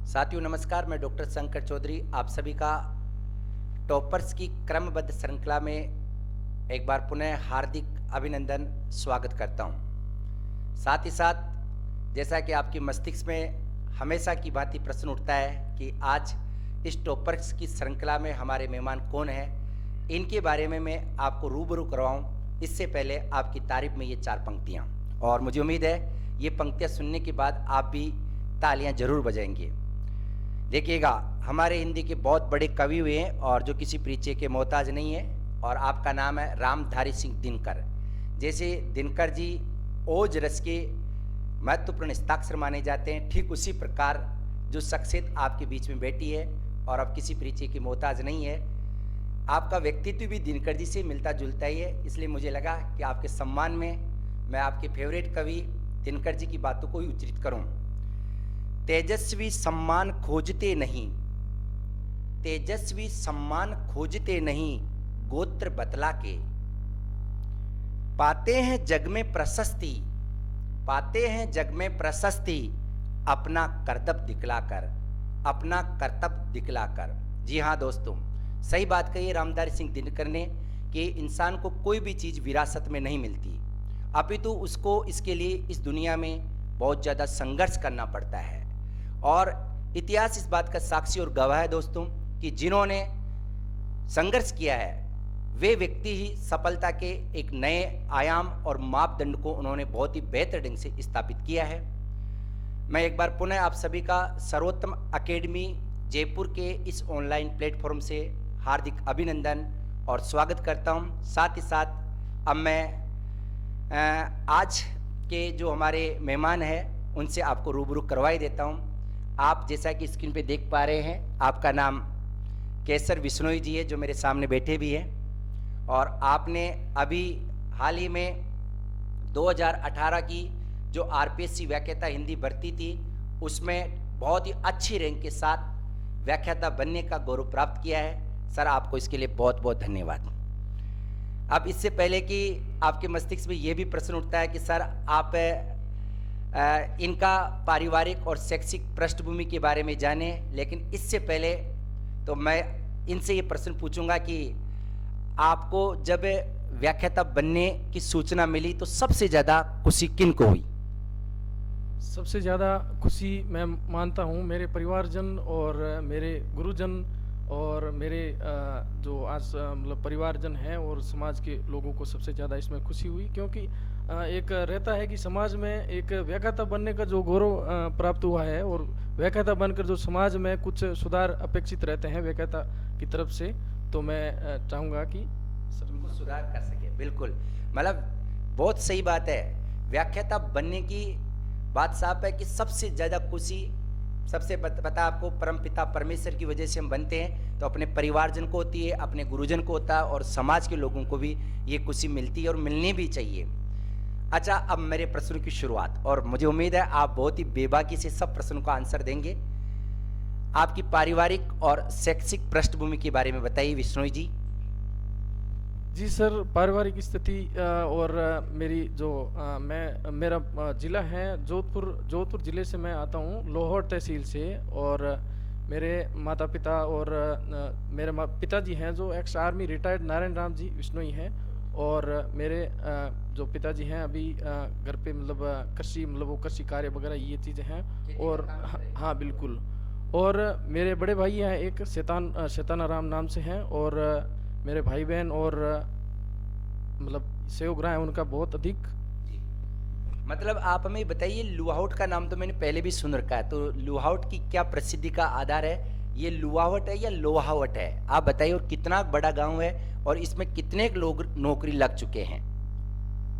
साथियों नमस्कार, मैं डॉक्टर शंकर चौधरी आप सभी का टॉपर्स की क्रमबद्ध श्रृंखला में एक बार पुनः हार्दिक अभिनंदन स्वागत करता हूं। साथ ही साथ जैसा कि आपके मस्तिष्क में हमेशा की भांति प्रश्न उठता है कि आज इस टॉपर्स की श्रृंखला में हमारे मेहमान कौन हैं, इनके बारे में मैं आपको रूबरू करवाऊं। इससे पहले आपकी तारीफ में ये 4 पंक्तियां, और मुझे उम्मीद है ये पंक्तियां सुनने के बाद आप भी तालियां जरूर बजाएंगे। देखिएगा, हमारे हिंदी के बहुत बड़े कवि हुए हैं और जो किसी परिचय के मोहताज नहीं है, और आपका नाम है रामधारी सिंह दिनकर। जैसे दिनकर जी ओज रस के महत्वपूर्ण हस्ताक्षर माने जाते हैं, ठीक उसी प्रकार जो शख्सियत आपके बीच में बैठी है और अब किसी परिचय की मोहताज नहीं है, आपका व्यक्तित्व भी दिनकर जी से मिलता जुलता ही है। इसलिए मुझे लगा कि आपके सम्मान में मैं आपके फेवरेट कवि दिनकर जी की बातों को ही उद्धृत करूं। तेजस्वी सम्मान खोजते नहीं, तेजस्वी सम्मान खोजते नहीं, गोत्र बतला के पाते हैं जग में प्रशस्ति, पाते हैं जग में प्रशस्ति, अपना कर्तव्य दिखलाकर, अपना कर्तव्य दिखलाकर। जी हाँ दोस्तों, सही बात कही रामधारी सिंह दिनकर ने कि इंसान को कोई भी चीज विरासत में नहीं मिलती, अपितु उसको इसके लिए इस दुनिया में बहुत ज्यादा संघर्ष करना पड़ता है। और इतिहास इस बात का साक्षी और गवाह है दोस्तों कि जिन्होंने संघर्ष किया है वे व्यक्ति ही सफलता के एक नए आयाम और मापदंड को उन्होंने बहुत ही बेहतर ढंग से स्थापित किया है। मैं एक बार पुनः आप सभी का सर्वोत्तम एकेडमी जयपुर के इस ऑनलाइन प्लेटफॉर्म से हार्दिक अभिनंदन और स्वागत करता हूं। साथ ही साथ अब मैं आज के जो हमारे मेहमान हैं उनसे आपको रूबरू करवाई देता हूं। आप जैसा कि स्क्रीन पे देख पा रहे हैं, आपका नाम केसर बिश्नोई जी है जो मेरे सामने बैठे भी हैं, और आपने अभी हाल ही में 2018 की जो आरपीएससी व्याख्याता हिंदी भर्ती थी उसमें बहुत ही अच्छी रैंक के साथ व्याख्याता बनने का गौरव प्राप्त किया है। सर, आपको इसके लिए बहुत बहुत धन्यवाद। अब इससे पहले कि आपके मस्तिष्क में ये भी प्रश्न उठता है कि सर आप इनका पारिवारिक और शैक्षिक पृष्ठभूमि के बारे में जाने, लेकिन इससे पहले तो मैं इनसे ये प्रश्न पूछूंगा कि आपको जब व्याख्याता बनने की सूचना मिली तो सबसे ज़्यादा खुशी किन को हुई? सबसे ज़्यादा खुशी मैं मानता हूँ मेरे परिवारजन और मेरे गुरुजन और मेरे जो आज मतलब परिवारजन हैं और समाज के लोगों को सबसे ज़्यादा इसमें खुशी हुई, क्योंकि एक रहता है कि समाज में एक व्याख्याता बनने का जो गौरव प्राप्त हुआ है और व्याख्याता बनकर जो समाज में कुछ सुधार अपेक्षित रहते हैं व्याख्याता की तरफ से, तो मैं चाहूँगा कि उनको सुधार कर सके। बिल्कुल, मतलब बहुत सही बात है। व्याख्याता बनने की बात साफ है कि सबसे ज़्यादा खुशी सबसे पता आपको परमपिता परमेश्वर की वजह से हम बनते हैं, तो अपने परिवारजन को होती है, अपने गुरुजन को होता है, और समाज के लोगों को भी ये खुशी मिलती है और मिलनी भी चाहिए। अच्छा, अब मेरे प्रश्न की शुरुआत, और मुझे उम्मीद है आप बहुत ही बेबाकी से सब प्रश्नों का आंसर देंगे। आपकी पारिवारिक और शैक्षिक पृष्ठभूमि के बारे में बताइए बिश्नोई जी। जी सर, पारिवारिक स्थिति और मेरी जो मेरा ज़िला है जोधपुर ज़िले से मैं आता हूँ, लोहौर तहसील से, और मेरे माता पिता और मेरे पिताजी हैं जो ex army retired Narayan Ram ji Bishnoi हैं, और मेरे जो पिताजी हैं अभी घर पे मतलब कृषि मतलब वो कृषि कार्य वगैरह ये चीज़ें हैं। और हाँ बिल्कुल, और मेरे बड़े भाई हैं एक शैताना राम नाम से हैं, और मेरे भाई बहन और मतलब सहयोगरा है उनका बहुत अधिक। मतलब आप हमें बताइए, लुहावट का नाम तो मैंने पहले भी सुन रखा है, तो लुहावट की क्या प्रसिद्धि का आधार है? ये लुहावट है या लोहावट है, आप बताइए। और कितना बड़ा गांव है और इसमें कितने लोग नौकरी लग चुके हैं?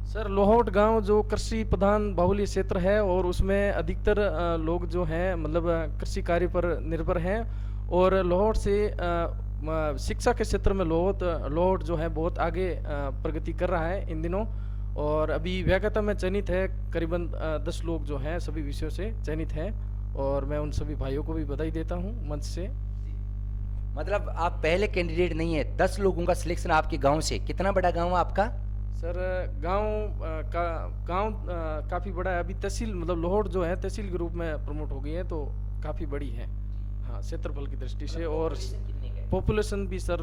सर, लोहावट गांव जो कृषि प्रधान बाहुल्य क्षेत्र है और उसमें अधिकतर लोग जो हैं मतलब कृषि कार्य पर निर्भर हैं, और लोहावट से शिक्षा के क्षेत्र में लोहावट जो है बहुत आगे प्रगति कर रहा है इन दिनों, और अभी व्याख्याता में चयनित है करीबन 10 लोग जो हैं सभी विषयों से चयनित हैं, और मैं उन सभी भाइयों को भी बधाई देता हूं मंच से। मतलब आप पहले कैंडिडेट नहीं है, 10 लोगों का सिलेक्शन आपके गांव से। कितना बड़ा गांव है आपका? सर, गांव काफ़ी बड़ा है। अभी तहसील मतलब लोहौट जो है तहसील के रूप में प्रमोट हो गई है, तो काफ़ी बड़ी है, हाँ, क्षेत्रफल की दृष्टि से। और पॉपुलेशन भी सर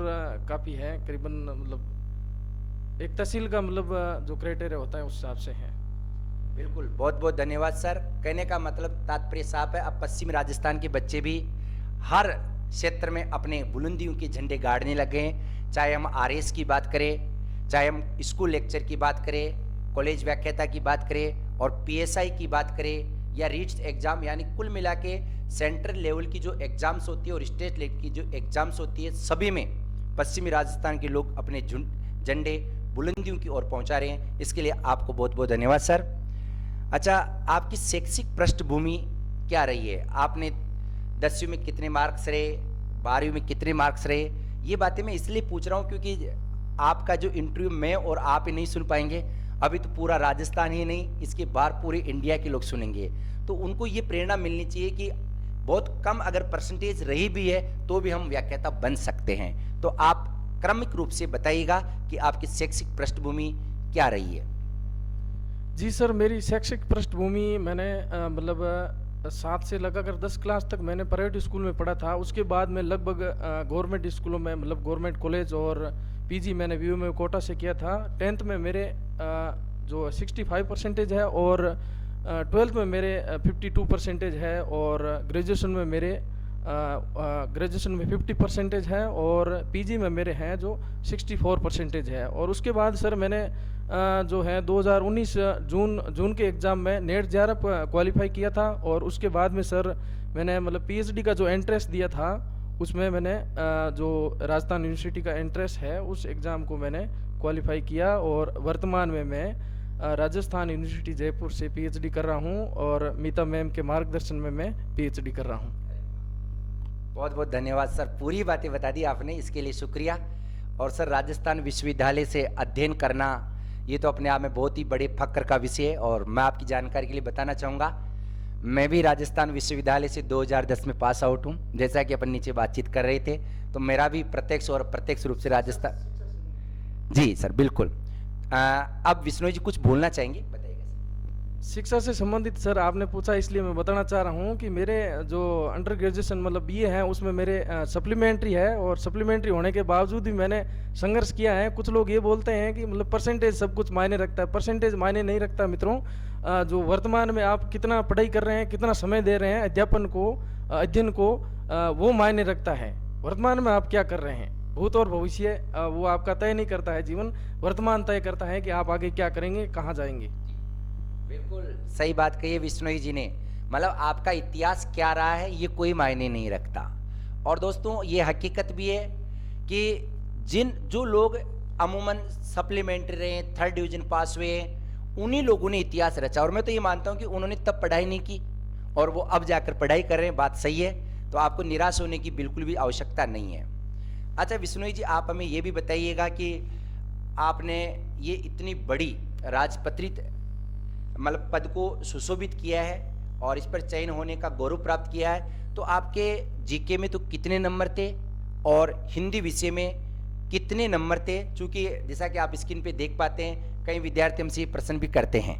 काफ़ी है, करीबन मतलब एक तहसील का मतलब जो क्राइटेरिया होता है उस हिसाब से है। बिल्कुल, बहुत बहुत धन्यवाद सर। कहने का मतलब तात्पर्य साफ है, अब पश्चिम राजस्थान के बच्चे भी हर क्षेत्र में अपने बुलंदियों के झंडे गाड़ने लगे हैं। चाहे हम आरएस की बात करें, चाहे हम स्कूल लेक्चर की बात करें, कॉलेज व्याख्याता की बात करें और पीएसआई की बात करें या रीट्स एग्जाम, यानी कुल मिला के सेंट्रल लेवल की जो एग्जाम्स होती है और स्टेट लेवल की जो एग्जाम्स होती है, सभी में पश्चिमी राजस्थान के लोग अपने झंडे बुलंदियों की ओर पहुंचा रहे हैं। इसके लिए आपको बहुत बहुत धन्यवाद सर। अच्छा, आपकी शैक्षिक पृष्ठभूमि क्या रही है? आपने 10वीं में कितने मार्क्स रहे, 12वीं में कितने मार्क्स रहे? ये बातें मैं इसलिए पूछ रहा हूँ क्योंकि आपका जो इंटरव्यू मैं और आप ही नहीं सुन पाएंगे, अभी तो पूरा राजस्थान ही नहीं, इसके बाहर पूरे इंडिया के लोग सुनेंगे। तो उनको ये प्रेरणा मिलनी चाहिए कि बहुत कम अगर परसेंटेज रही भी है तो भी हम व्याख्याता बन सकते हैं। तो आप क्रमिक रूप से बताइएगा कि आपकी शैक्षिक पृष्ठभूमि क्या रही है। जी सर, मेरी शैक्षिक पृष्ठभूमि मैंने मतलब 7 से लगाकर 10 क्लास तक मैंने प्राइवेट स्कूल में पढ़ा था। उसके बाद मैं लगभग गवर्नमेंट स्कूलों में मतलब गवर्नमेंट कॉलेज और पीजी मैंने वीयू कॉटा से किया था। 10th में मेरे जो 65% है और 12th में मेरे 52% है और ग्रेजुएशन में मेरे 50% है और पीजी में मेरे हैं जो 64% है। और उसके बाद सर मैंने जो है 2019 जून के एग्ज़ाम में नेट जेआरएफ क्वालिफाई किया था और उसके बाद में सर मैंने मतलब पीएचडी का जो एंट्रेंस दिया था उसमें मैंने जो राजस्थान यूनिवर्सिटी का एंट्रेंस है उस एग्ज़ाम को मैंने क्वालिफाई किया और वर्तमान में मैं राजस्थान यूनिवर्सिटी जयपुर से पीएचडी कर रहा हूं और मीता मैम के मार्गदर्शन में मैं पीएचडी कर रहा हूं। बहुत बहुत धन्यवाद सर, पूरी बातें बता दी आपने, इसके लिए शुक्रिया। और सर, राजस्थान विश्वविद्यालय से अध्ययन करना ये तो अपने आप में बहुत ही बड़े फक्र का विषय है। और मैं आपकी जानकारी के लिए बताना चाहूँगा, मैं भी राजस्थान विश्वविद्यालय से 2010 में पास आउट हूँ। जैसा कि अपन नीचे बातचीत कर रहे थे, तो मेरा भी प्रत्यक्ष और अप्रत्यक्ष रूप से राजस्थान। जी सर, बिल्कुल। अब विष्णु जी कुछ बोलना चाहेंगे, बताइएगा सर। शिक्षा से संबंधित सर आपने पूछा इसलिए मैं बताना चाह रहा हूँ कि मेरे जो अंडर ग्रेजुएशन मतलब बीए है उसमें मेरे सप्लीमेंट्री है और सप्लीमेंट्री होने के बावजूद भी मैंने संघर्ष किया है। कुछ लोग ये बोलते हैं कि मतलब परसेंटेज सब कुछ मायने रखता है, परसेंटेज मायने नहीं रखता मित्रों। जो वर्तमान में आप कितना पढ़ाई कर रहे हैं, कितना समय दे रहे हैं अध्यापन को, अध्ययन को, वो मायने रखता है। वर्तमान में आप क्या कर रहे हैं, भूत और भविष्य वो आपका तय नहीं करता है, जीवन वर्तमान तय करता है कि आप आगे क्या करेंगे, कहाँ जाएंगे। बिल्कुल सही बात कही है विष्णु जी ने, मतलब आपका इतिहास क्या रहा है ये कोई मायने नहीं रखता। और दोस्तों, ये हकीकत भी है कि जो लोग अमूमन सप्लीमेंट्री रहे, 3rd डिवीजन पास हुए, उन्हीं लोगों ने इतिहास रचा। और मैं तो ये मानता हूँ कि उन्होंने तब पढ़ाई नहीं की और वो अब जाकर पढ़ाई कर रहे हैं, बात सही है। तो आपको निराश होने की बिल्कुल भी आवश्यकता नहीं है। अच्छा विष्णु जी, आप हमें ये भी बताइएगा कि आपने ये इतनी बड़ी राजपत्रित मतलब पद को सुशोभित किया है और इस पर चयन होने का गौरव प्राप्त किया है, तो आपके जीके में तो कितने नंबर थे और हिंदी विषय में कितने नंबर थे? चूंकि जैसा कि आप स्क्रीन पे देख पाते हैं, कई विद्यार्थी हमसे प्रश्न भी करते हैं।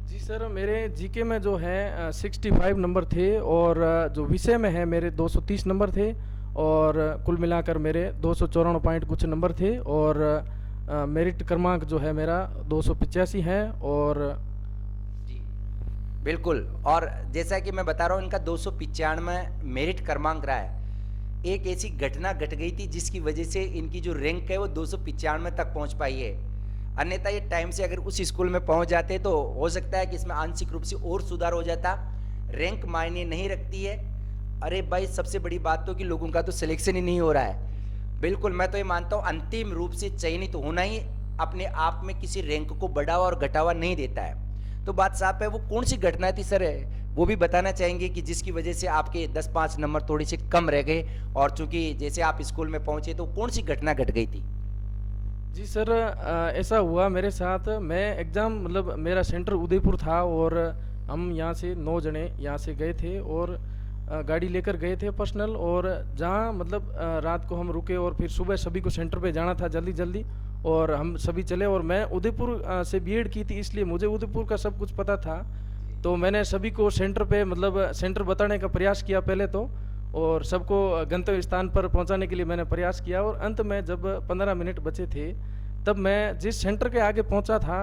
जी सर, मेरे जीके में जो है 65 नंबर थे और जो विषय में है मेरे 230 नंबर थे और कुल मिलाकर मेरे 294 पॉइंट कुछ नंबर थे और मेरिट क्रमांक जो है मेरा 285 है। और जी बिल्कुल, और जैसा कि मैं बता रहा हूँ, इनका 295 मेरिट क्रमांक रहा है। एक ऐसी घटना घट गई थी जिसकी वजह से इनकी जो रैंक है वो 295 तक पहुँच पाई है। अन्यथा ये टाइम से अगर उस स्कूल में पहुँच जाते तो हो सकता है कि इसमें आंशिक रूप से और सुधार हो जाता। रैंक मायने नहीं रखती है। अरे भाई, सबसे बड़ी बात तो कि लोगों का तो सिलेक्शन ही नहीं हो रहा है। बिल्कुल, मैं तो ये मानता हूँ अंतिम रूप से चयनित होना ही अपने आप में किसी रैंक को बढ़ावा और घटावा नहीं देता है। तो बात साफ है। वो कौन सी घटना थी सर, वो भी बताना चाहेंगे कि जिसकी वजह से आपके 10-5 नंबर थोड़ी से कम रह गए और चूंकि जैसे आप स्कूल में पहुंचे तो कौन सी घटना घट गई थी? जी सर, ऐसा हुआ मेरे साथ। मैं एग्ज़ाम मतलब मेरा सेंटर उदयपुर था और हम यहाँ से 9 जने यहाँ से गए थे और गाड़ी लेकर गए थे पर्सनल, और जहाँ मतलब रात को हम रुके और फिर सुबह सभी को सेंटर पे जाना था जल्दी जल्दी और हम सभी चले। और मैं उदयपुर से बीएड की थी, इसलिए मुझे उदयपुर का सब कुछ पता था। तो मैंने सभी को सेंटर पे मतलब सेंटर बताने का प्रयास किया पहले तो, और सबको गंतव्य स्थान पर पहुंचाने के लिए मैंने प्रयास किया। और अंत में जब 15 मिनट बचे थे तब मैं जिस सेंटर के आगे पहुंचा था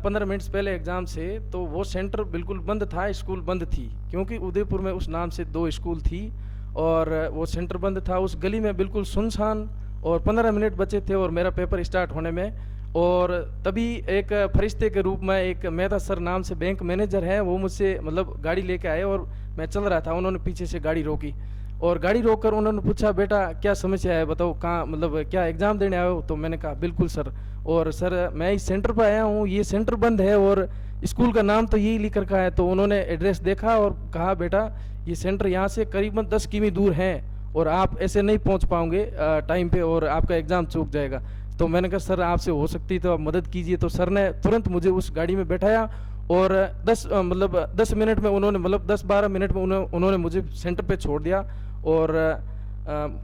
15 मिनट पहले एग्ज़ाम से, तो वो सेंटर बिल्कुल बंद था, स्कूल बंद थी, क्योंकि उदयपुर में उस नाम से 2 स्कूल थी और वो सेंटर बंद था। उस गली में बिल्कुल सुनसान, और 15 मिनट बचे थे और मेरा पेपर स्टार्ट होने में। और तभी एक फरिश्ते के रूप में एक मेहता सर नाम से बैंक मैनेजर है, वो मुझसे मतलब गाड़ी लेके आए और मैं चल रहा था, उन्होंने पीछे से गाड़ी रोकी और गाड़ी रोककर उन्होंने पूछा, बेटा क्या समस्या है, बताओ कहाँ मतलब क्या एग्ज़ाम देने आए हो? तो मैंने कहा बिल्कुल सर, और सर मैं इस सेंटर पर आया हूँ, ये सेंटर बंद है और स्कूल का नाम तो यही लिख रखा है। तो उन्होंने एड्रेस देखा और कहा, बेटा ये सेंटर यहाँ से करीबन 10 किमी दूर है और आप ऐसे नहीं पहुँच पाओगे टाइम पे और आपका एग्ज़ाम चूक जाएगा। तो मैंने कहा सर आपसे हो सकती तो आप मदद कीजिए। तो सर ने तुरंत मुझे उस गाड़ी में बैठाया और 10 मिनट में उन्होंने मतलब 10-12 मिनट में उन्होंने मुझे सेंटर पे छोड़ दिया। और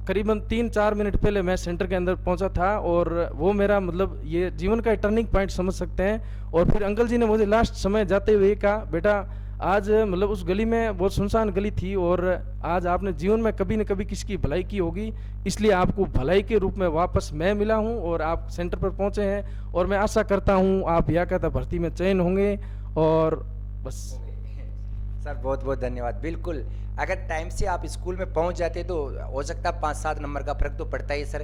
करीबन 3-4 मिनट पहले मैं सेंटर के अंदर पहुंचा था और वो मेरा मतलब ये जीवन का टर्निंग पॉइंट समझ सकते हैं। और फिर अंकल जी ने मुझे लास्ट समय जाते हुए कहा, बेटा आज मतलब उस गली में बहुत सुनसान गली थी और आज आपने जीवन में कभी न कभी किसी की भलाई की होगी, इसलिए आपको भलाई के रूप में वापस मैं मिला हूं और आप सेंटर पर पहुंचे हैं और मैं आशा करता हूं आप यहाँ कहता भर्ती में चयन होंगे। और बस सर बहुत बहुत धन्यवाद। बिल्कुल, अगर टाइम से आप स्कूल में पहुंच जाते तो हो सकता है 5-7 नंबर का फर्क तो पड़ता ही है सर,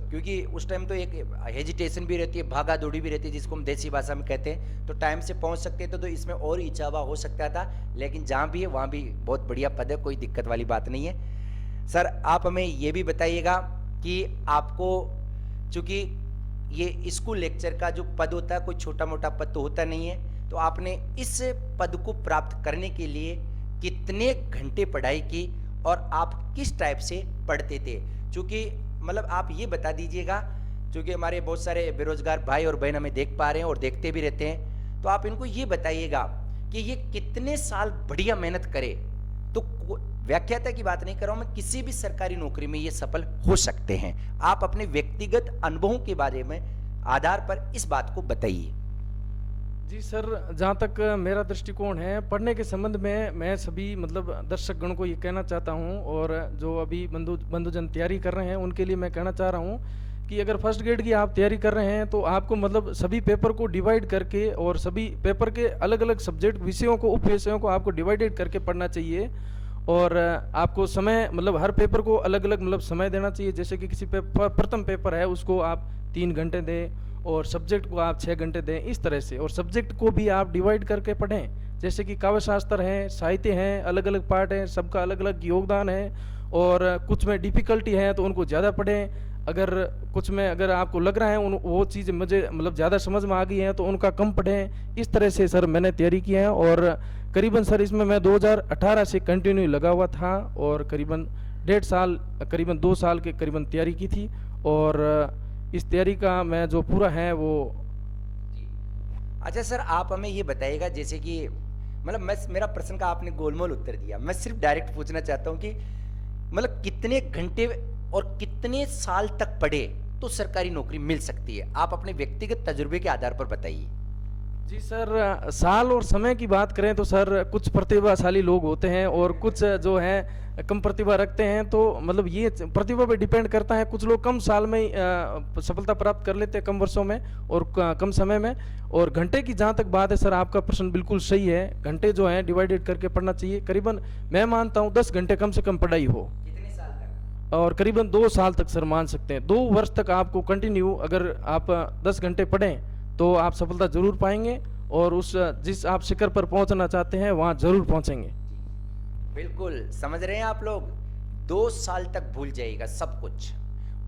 क्योंकि उस टाइम तो एक हेजिटेशन भी रहती है, भागा दौड़ी भी रहती है, जिसको हम देसी भाषा में कहते हैं। तो टाइम से पहुंच सकते तो इसमें और इजाफा हो सकता था, लेकिन जहाँ भी है वहाँ भी बहुत बढ़िया पद है, कोई दिक्कत वाली बात नहीं है। सर आप हमें ये भी बताइएगा कि आपको, चूँकि ये स्कूल लेक्चर का जो पद होता है कोई छोटा मोटा पद तो होता नहीं है, तो आपने इस पद को प्राप्त करने के लिए कितने घंटे पढ़ाई की और आप किस टाइप से पढ़ते थे? चूँकि मतलब आप ये बता दीजिएगा, क्योंकि हमारे बहुत सारे बेरोजगार भाई और बहन हमें देख पा रहे हैं और देखते भी रहते हैं, तो आप इनको ये बताइएगा कि ये कितने साल बढ़िया मेहनत करे तो व्याख्याता की बात नहीं कर रहा हूं मैं, किसी भी सरकारी नौकरी में ये सफल हो सकते हैं। आप अपने व्यक्तिगत अनुभवों के बारे में आधार पर इस बात को बताइए। जी सर, जहाँ तक मेरा दृष्टिकोण है पढ़ने के संबंध में, मैं सभी मतलब दर्शक गण को ये कहना चाहता हूँ और जो अभी बंधुजन तैयारी कर रहे हैं उनके लिए मैं कहना चाह रहा हूँ कि अगर फर्स्ट ग्रेड की आप तैयारी कर रहे हैं तो आपको मतलब सभी पेपर को डिवाइड करके और सभी पेपर के अलग अलग सब्जेक्ट विषयों को, उप विषयों को आपको डिवाइडेड करके पढ़ना चाहिए। और आपको समय मतलब हर पेपर को अलग अलग मतलब समय देना चाहिए। जैसे कि किसी पेपर प्रथम पेपर है उसको आप 3 घंटे दें और सब्जेक्ट को आप 6 घंटे दें, इस तरह से। और सब्जेक्ट को भी आप डिवाइड करके पढ़ें, जैसे कि काव्य शास्त्र है, साहित्य हैं, अलग अलग पार्ट हैं, सबका अलग अलग योगदान है और कुछ में डिफ़िकल्टी है तो उनको ज़्यादा पढ़ें। अगर कुछ में अगर आपको लग रहा है वो चीज़ मुझे मतलब ज़्यादा समझ में आ गई है तो उनका कम पढ़ें। इस तरह से सर मैंने तैयारी की है और करीबन सर इसमें मैं 2018 से कंटिन्यू लगा हुआ था और करीबन 1.5 साल, करीबन 2 साल के करीबन तैयारी की थी और इस तैयारी का मैं जो पूरा है वो। अच्छा सर आप हमें ये बताइएगा, जैसे कि मतलब मेरा प्रश्न का आपने गोलमोल उत्तर दिया, मैं सिर्फ डायरेक्ट पूछना चाहता हूँ कि मतलब कितने घंटे और कितने साल तक पढ़े तो सरकारी नौकरी मिल सकती है? आप अपने व्यक्तिगत तजुर्बे के आधार पर बताइए। जी सर, साल और समय की बात करें तो सर कुछ प्रतिभाशाली लोग होते हैं और कुछ जो है कम प्रतिभा रखते हैं, तो मतलब ये प्रतिभा पे डिपेंड करता है। कुछ लोग कम साल में ही सफलता प्राप्त कर लेते हैं, कम वर्षों में और कम समय में। और घंटे की जहाँ तक बात है सर, आपका प्रश्न बिल्कुल सही है। घंटे जो हैं डिवाइडेड करके पढ़ना चाहिए। करीबन मैं मानता हूँ 10 घंटे कम से कम पढ़ाई हो। कितने साल तक? और करीबन 2 साल तक सर मान सकते हैं। 2 वर्ष तक आपको कंटिन्यू अगर आप 10 घंटे पढ़ें तो आप सफलता जरूर पाएंगे और उस जिस आप शिखर पर पहुंचना चाहते हैं वहां जरूर पहुंचेंगे। बिल्कुल समझ रहे हैं आप लोग, 2 साल तक भूल जाइएगा सब कुछ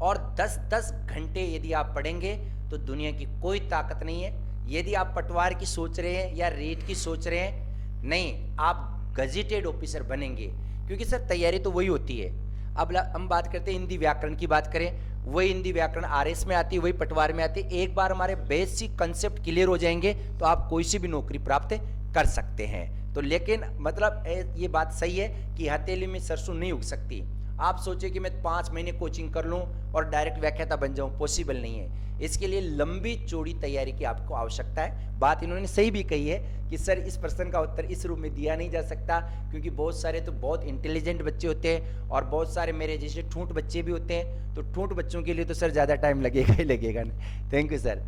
और 10-10 घंटे यदि आप पढ़ेंगे तो दुनिया की कोई ताकत नहीं है। यदि आप पटवार की सोच रहे हैं या रेट की सोच रहे हैं, नहीं, आप गजेटेड ऑफिसर बनेंगे, क्योंकि सर तैयारी तो वही होती है। अब हम बात करते हैं हिंदी व्याकरण की बात करें, वही हिंदी व्याकरण आरएस में आती है, वही पटवार में आती है। एक बार हमारे बेसिक कंसेप्ट क्लियर हो जाएंगे तो आप कोई सी भी नौकरी प्राप्त कर सकते हैं। तो लेकिन मतलब ये बात सही है कि हथेली में सरसों नहीं उग सकती। आप सोचे कि मैं 5 महीने कोचिंग कर लूं और डायरेक्ट व्याख्याता बन जाऊं, पॉसिबल नहीं है। इसके लिए लंबी चौड़ी तैयारी की आपको आवश्यकता है। बात इन्होंने सही भी कही है कि सर इस प्रश्न का उत्तर इस रूप में दिया नहीं जा सकता, क्योंकि बहुत सारे तो बहुत इंटेलिजेंट बच्चे होते हैं और बहुत सारे मेरे जैसे ठूंठ बच्चे भी होते हैं, तो ठूंठ बच्चों के लिए तो सर ज़्यादा टाइम लगेगा ही लगेगा नहीं। Thank you sir.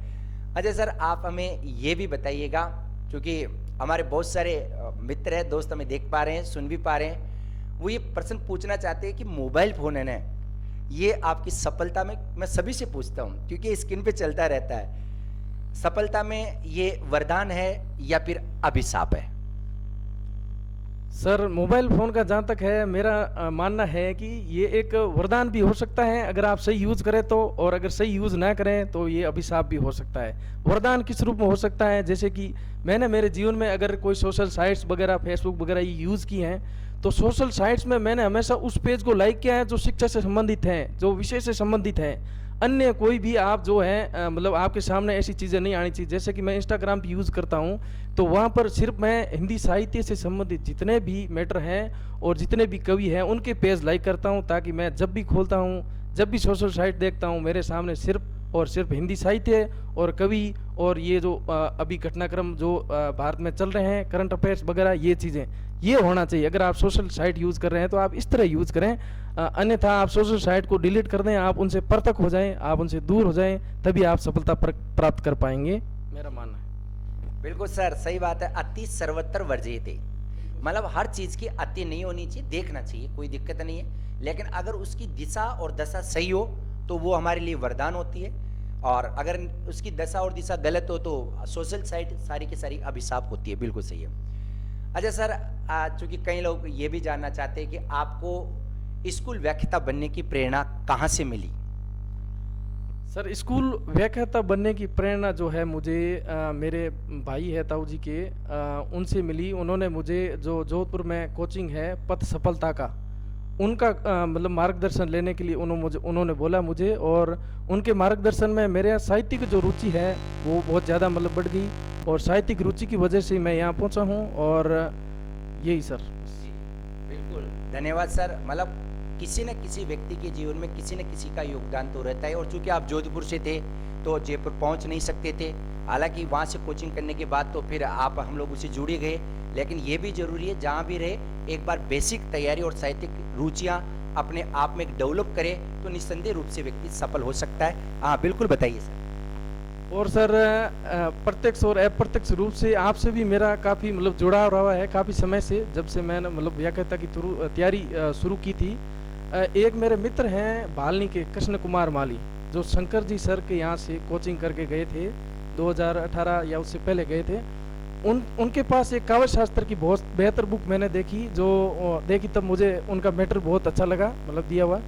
अच्छा सर, आप हमें ये भी बताइएगा, क्योंकि हमारे बहुत सारे मित्र हैं, दोस्त हमें देख पा रहे हैं, सुन भी पा रहे हैं, वो ये प्रश्न पूछना चाहते हैं कि मोबाइल फ़ोन है ना, ये आपकी सफलता में, मैं सभी से पूछता हूँ क्योंकि स्क्रीन पे चलता रहता है, सफलता में ये वरदान है या फिर अभिशाप है? सर मोबाइल फ़ोन का जहाँ तक है, मेरा मानना है कि ये एक वरदान भी हो सकता है अगर आप सही यूज़ करें तो, और अगर सही यूज़ ना करें तो ये अभिशाप भी हो सकता है। वरदान किस रूप में हो सकता है, जैसे कि मैंने मेरे जीवन में अगर कोई सोशल साइट्स वगैरह, फेसबुक वगैरह ये यूज़ की हैं, तो सोशल साइट्स में मैंने हमेशा उस पेज को लाइक किया है जो शिक्षा से संबंधित हैं, जो विषय से संबंधित हैं। अन्य कोई भी आप जो है मतलब आपके सामने ऐसी चीज़ें नहीं आनी चाहिए। जैसे कि मैं इंस्टाग्राम पे यूज़ करता हूँ, तो वहाँ पर सिर्फ मैं हिंदी साहित्य से संबंधित जितने भी मैटर हैं और जितने भी कवि हैं उनके पेज लाइक करता हूँ, ताकि मैं जब भी खोलता हूँ, जब भी सोशल साइट देखता हूँ, मेरे सामने सिर्फ और सिर्फ हिंदी साहित्य और कवि और ये जो अभी घटनाक्रम जो भारत में चल रहे हैं, करंट अफेयर्स वगैरह, ये चीज़ें ये होना चाहिए। अगर आप सोशल साइट यूज़ कर रहे हैं तो आप इस तरह यूज़ करें, अन्यथा आप सोशल साइट को डिलीट कर दें, आप उनसे पृथक हो जाएं, आप उनसे दूर हो जाएं, तभी आप सफलता प्राप्त कर पाएंगे, मेरा मानना है। बिल्कुल सर, सही बात है। अति सर्वत्र वर्जयते, मतलब हर चीज़ की अति नहीं होनी चाहिए, देखना चाहिए, कोई दिक्कत नहीं है, लेकिन अगर उसकी दिशा और दशा सही हो तो वो हमारे लिए वरदान होती है, और अगर उसकी दशा और दिशा गलत हो तो सोशल साइट सारी की सारी अभिशाप होती है। बिल्कुल सही है। अच्छा सर, चूंकि कई लोग ये भी जानना चाहते हैं कि आपको स्कूल व्याख्याता बनने की प्रेरणा कहाँ से मिली? सर स्कूल व्याख्याता बनने की प्रेरणा जो है मुझे मेरे भाई है ताऊ जी के, उनसे मिली। उन्होंने मुझे जो जोधपुर में कोचिंग है पथ सफलता का, उनका मतलब मार्गदर्शन लेने के लिए उन्होंने बोला मुझे, और उनके मार्गदर्शन में मेरे साहित्यिक जो रुचि है वो बहुत ज़्यादा मतलब बढ़ गई, और साहित्यिक रुचि की वजह से मैं यहाँ पहुँचा हूँ, और यही सर। बिल्कुल धन्यवाद सर। मतलब किसी न किसी व्यक्ति के जीवन में किसी न किसी का योगदान तो रहता है, और चूंकि आप जोधपुर से थे तो जयपुर पहुंच नहीं सकते थे, हालांकि वहां से कोचिंग करने के बाद तो फिर आप हम लोग उसे जुड़े गए, लेकिन ये भी जरूरी है जहां भी रहे एक बार बेसिक तैयारी और साहित्यिक रुचियां अपने आप में डेवलप करे तो निस्संदेह रूप से व्यक्ति सफल हो सकता है। हाँ बिल्कुल, बताइए सर। और सर प्रत्यक्ष और अप्रत्यक्ष रूप से आपसे भी मेरा काफ़ी मतलब जुड़ाव रहा है काफ़ी समय से, जब से मैंने मतलब व्याख्याता की तैयारी शुरू की थी। एक मेरे मित्र हैं भालनी के कृष्ण कुमार माली, जो शंकर जी सर के यहाँ से कोचिंग करके गए थे 2018 या उससे पहले गए थे। उनके पास एक काव्य शास्त्र की बहुत बेहतर बुक मैंने देखी, जो देखी तब मुझे उनका मैटर बहुत अच्छा लगा, मतलब दिया हुआ।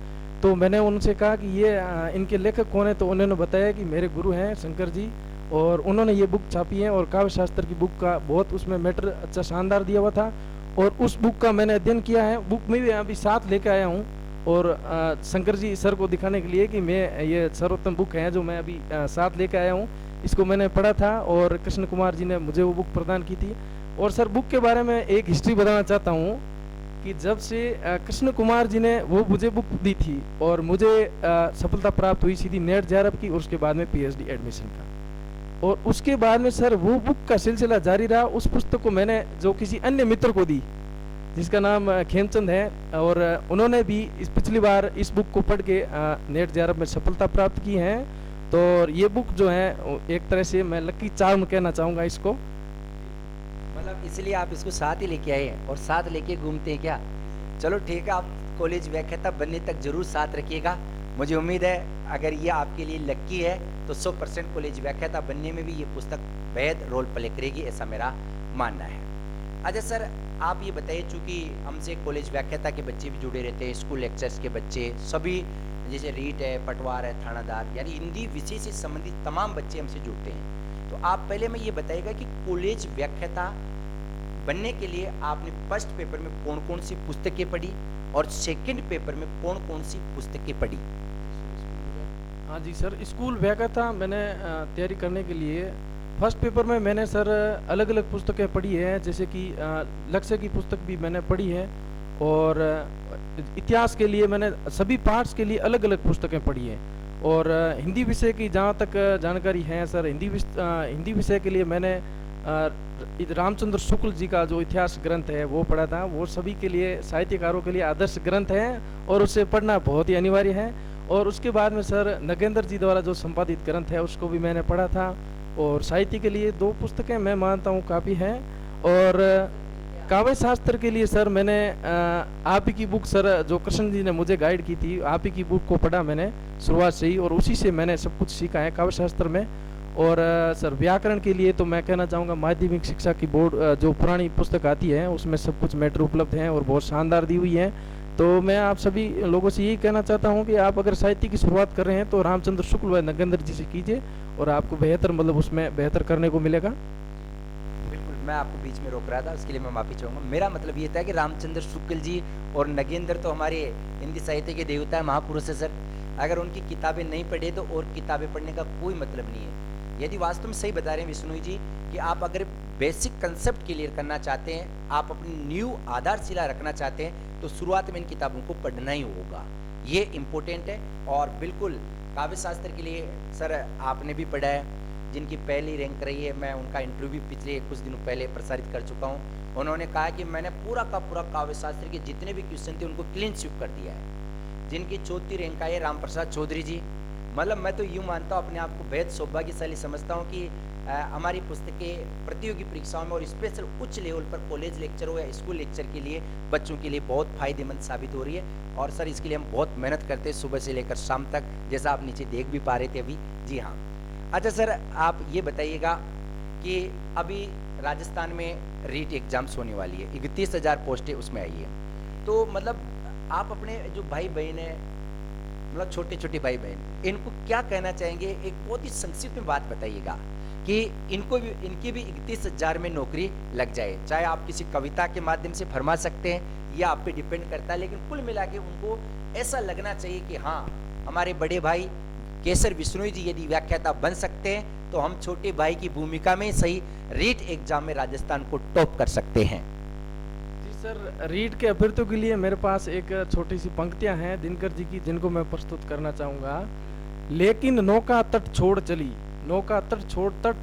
तो मैंने उनसे कहा कि ये इनके लेखक कौन है, तो उन्होंने बताया कि मेरे गुरु हैं शंकर जी, और उन्होंने ये बुक छापी है, और काव्य शास्त्र की बुक का बहुत उसमें मैटर अच्छा शानदार दिया हुआ था, और उस बुक का मैंने अध्ययन किया है। बुक में भी अभी साथ लेके आया हूँ, और शंकर जी सर को दिखाने के लिए कि मैं ये सर्वोत्तम बुक है जो मैं अभी साथ लेके आया हूँ, इसको मैंने पढ़ा था, और कृष्ण कुमार जी ने मुझे वो बुक प्रदान की थी। और सर बुक के बारे में एक हिस्ट्री बताना चाहता हूँ कि जब से कृष्ण कुमार जी ने वो मुझे बुक दी थी, और मुझे सफलता प्राप्त हुई सीधी नेट जेआरएफ की, और उसके बाद में पीएचडी एडमिशन का, और उसके बाद में सर वो बुक का सिलसिला जारी रहा। उस पुस्तक को मैंने जो किसी अन्य मित्र को दी जिसका नाम खेमचंद है, और उन्होंने भी इस पिछली बार इस बुक को पढ़ के नेट जेआरएफ में सफलता प्राप्त की है। तो ये बुक जो है एक तरह से मैं लकी चार्म कहना चाहूँगा इसको। मतलब इसलिए आप इसको साथ ही लेके आए हैं और साथ लेके घूमते हैं क्या? चलो ठीक है, आप कॉलेज व्याख्याता बनने तक जरूर साथ रखिएगा। मुझे उम्मीद है अगर ये आपके लिए लक्की है तो 100% कॉलेज व्याख्याता बनने में भी ये पुस्तक बेहद रोल प्ले करेगी, ऐसा मेरा मानना है। अच्छा सर, आप ये बताइए, चूँकि हमसे कॉलेज व्याख्याता के बच्चे भी जुड़े रहते हैं, स्कूल लेक्चर्स के बच्चे सभी, जैसे रीट है, पटवार है, थानादार, यानी हिंदी विषय से संबंधित तमाम बच्चे हमसे जुड़ते हैं। तो आप पहले में ये बताइएगा कि कॉलेज व्याख्याता बनने के लिए आपने फर्स्ट पेपर में कौन कौन सी पुस्तकें पढ़ी और सेकंड पेपर में कौन कौन सी पुस्तकें पढ़ी? हाँ जी सर, स्कूल व्याख्याता मैंने तैयारी करने के लिए फर्स्ट पेपर में मैंने सर अलग अलग पुस्तकें पढ़ी है, जैसे कि लक्ष्य की पुस्तक भी मैंने पढ़ी है, और इतिहास के लिए मैंने सभी पार्ट्स के लिए अलग अलग पुस्तकें पढ़ी हैं। और हिंदी विषय की जहाँ तक जानकारी है सर, हिंदी विषय के लिए मैंने रामचंद्र शुक्ल जी का जो इतिहास ग्रंथ है वो पढ़ा था। वो सभी के लिए, साहित्यकारों के लिए आदर्श ग्रंथ है और उसे पढ़ना बहुत ही अनिवार्य है। और उसके बाद में सर नगेंद्र जी द्वारा जो संपादित ग्रंथ है उसको भी मैंने पढ़ा था। और साहित्य के लिए 2 पुस्तकें मैं मानता हूँ काफ़ी हैं। और काव्य शास्त्र के लिए सर मैंने आप ही की बुक सर, जो कृष्ण जी ने मुझे गाइड की थी, आप ही की बुक को पढ़ा मैंने शुरुआत से ही, और उसी से मैंने सब कुछ सीखा है काव्य शास्त्र में। और सर व्याकरण के लिए तो मैं कहना चाहूँगा माध्यमिक शिक्षा की बोर्ड जो पुरानी पुस्तक आती है उसमें सब कुछ मैटर उपलब्ध हैं और बहुत शानदार दी हुई है। तो मैं आप सभी लोगों से यही कहना चाहता हूँ कि आप अगर साहित्य की शुरुआत कर रहे हैं तो रामचंद्र शुक्ल व नगेंद्र जी से कीजिए और आपको बेहतर, मतलब उसमें बेहतर करने को मिलेगा। बिल्कुल, मैं आपको बीच में रोक रहा था, उसके लिए मैं माफ़ी चाहूँगा। मेरा मतलब ये था कि रामचंद्र शुक्ल जी और नगेंद्र तो हमारे हिंदी साहित्य के देवता है, महापुरुष है सर। अगर उनकी किताबें नहीं पढ़े तो और किताबें पढ़ने का कोई मतलब नहीं है। यदि वास्तव में सही बता रहे हैं विष्णु जी कि आप अगर बेसिक कंसेप्ट क्लियर करना चाहते हैं, आप अपनी न्यू आधारशिला रखना चाहते हैं, तो शुरुआत में इन किताबों को पढ़ना ही होगा। ये इम्पोर्टेंट है। और बिल्कुल काव्य शास्त्र के लिए सर आपने भी पढ़ा है, जिनकी पहली रैंक रही है, मैं उनका इंटरव्यू भी पिछले कुछ दिनों पहले प्रसारित कर चुका हूँ। उन्होंने कहा कि मैंने पूरा का पूरा काव्य शास्त्र के जितने भी क्वेश्चन थे उनको क्लीन स्वीप कर दिया है। जिनकी 4थी रैंक आई है राम प्रसाद चौधरी जी। मतलब मैं तो यूँ मानता हूँ, अपने आप को बेहद सौभाग्यशाली समझता हूँ कि हमारी पुस्तकें प्रतियोगी परीक्षाओं में और स्पेशल उच्च लेवल पर कॉलेज लेक्चर हो या स्कूल लेक्चर के लिए बच्चों के लिए बहुत फायदेमंद साबित हो रही है। और सर इसके लिए हम बहुत मेहनत करते हैं सुबह से लेकर शाम तक, जैसा आप नीचे देख भी पा रहे थे अभी। जी हाँ। अच्छा सर, आप ये बताइएगा कि अभी राजस्थान में रीट एग्जाम्स होने वाली है, 31,000 पोस्टें उसमें आई है। तो मतलब आप अपने जो भाई बहन है, मतलब छोटे छोटे भाई बहन, इनको क्या कहना चाहेंगे? एक बहुत ही संक्षिप्त में बात बताइएगा कि इनकी भी 31,000 में नौकरी लग जाए। चाहे आप किसी कविता के माध्यम से फरमा सकते हैं या आप पे डिपेंड करता है, लेकिन कुल मिला के उनको ऐसा लगना चाहिए कि हाँ, हमारे बड़े भाई केसर बिश्नोई जी यदि व्याख्याता बन सकते हैं तो हम छोटे भाई की भूमिका में सही रीट एग्जाम में राजस्थान को टॉप कर सकते हैं। जी सर, रीट के अभ्यर्थियों के लिए मेरे पास एक छोटी सी पंक्तियां हैं दिनकर जी की, जिनको मैं प्रस्तुत करना चाहूँगा। लेकिन नौका तट छोड़ चली। नौका तट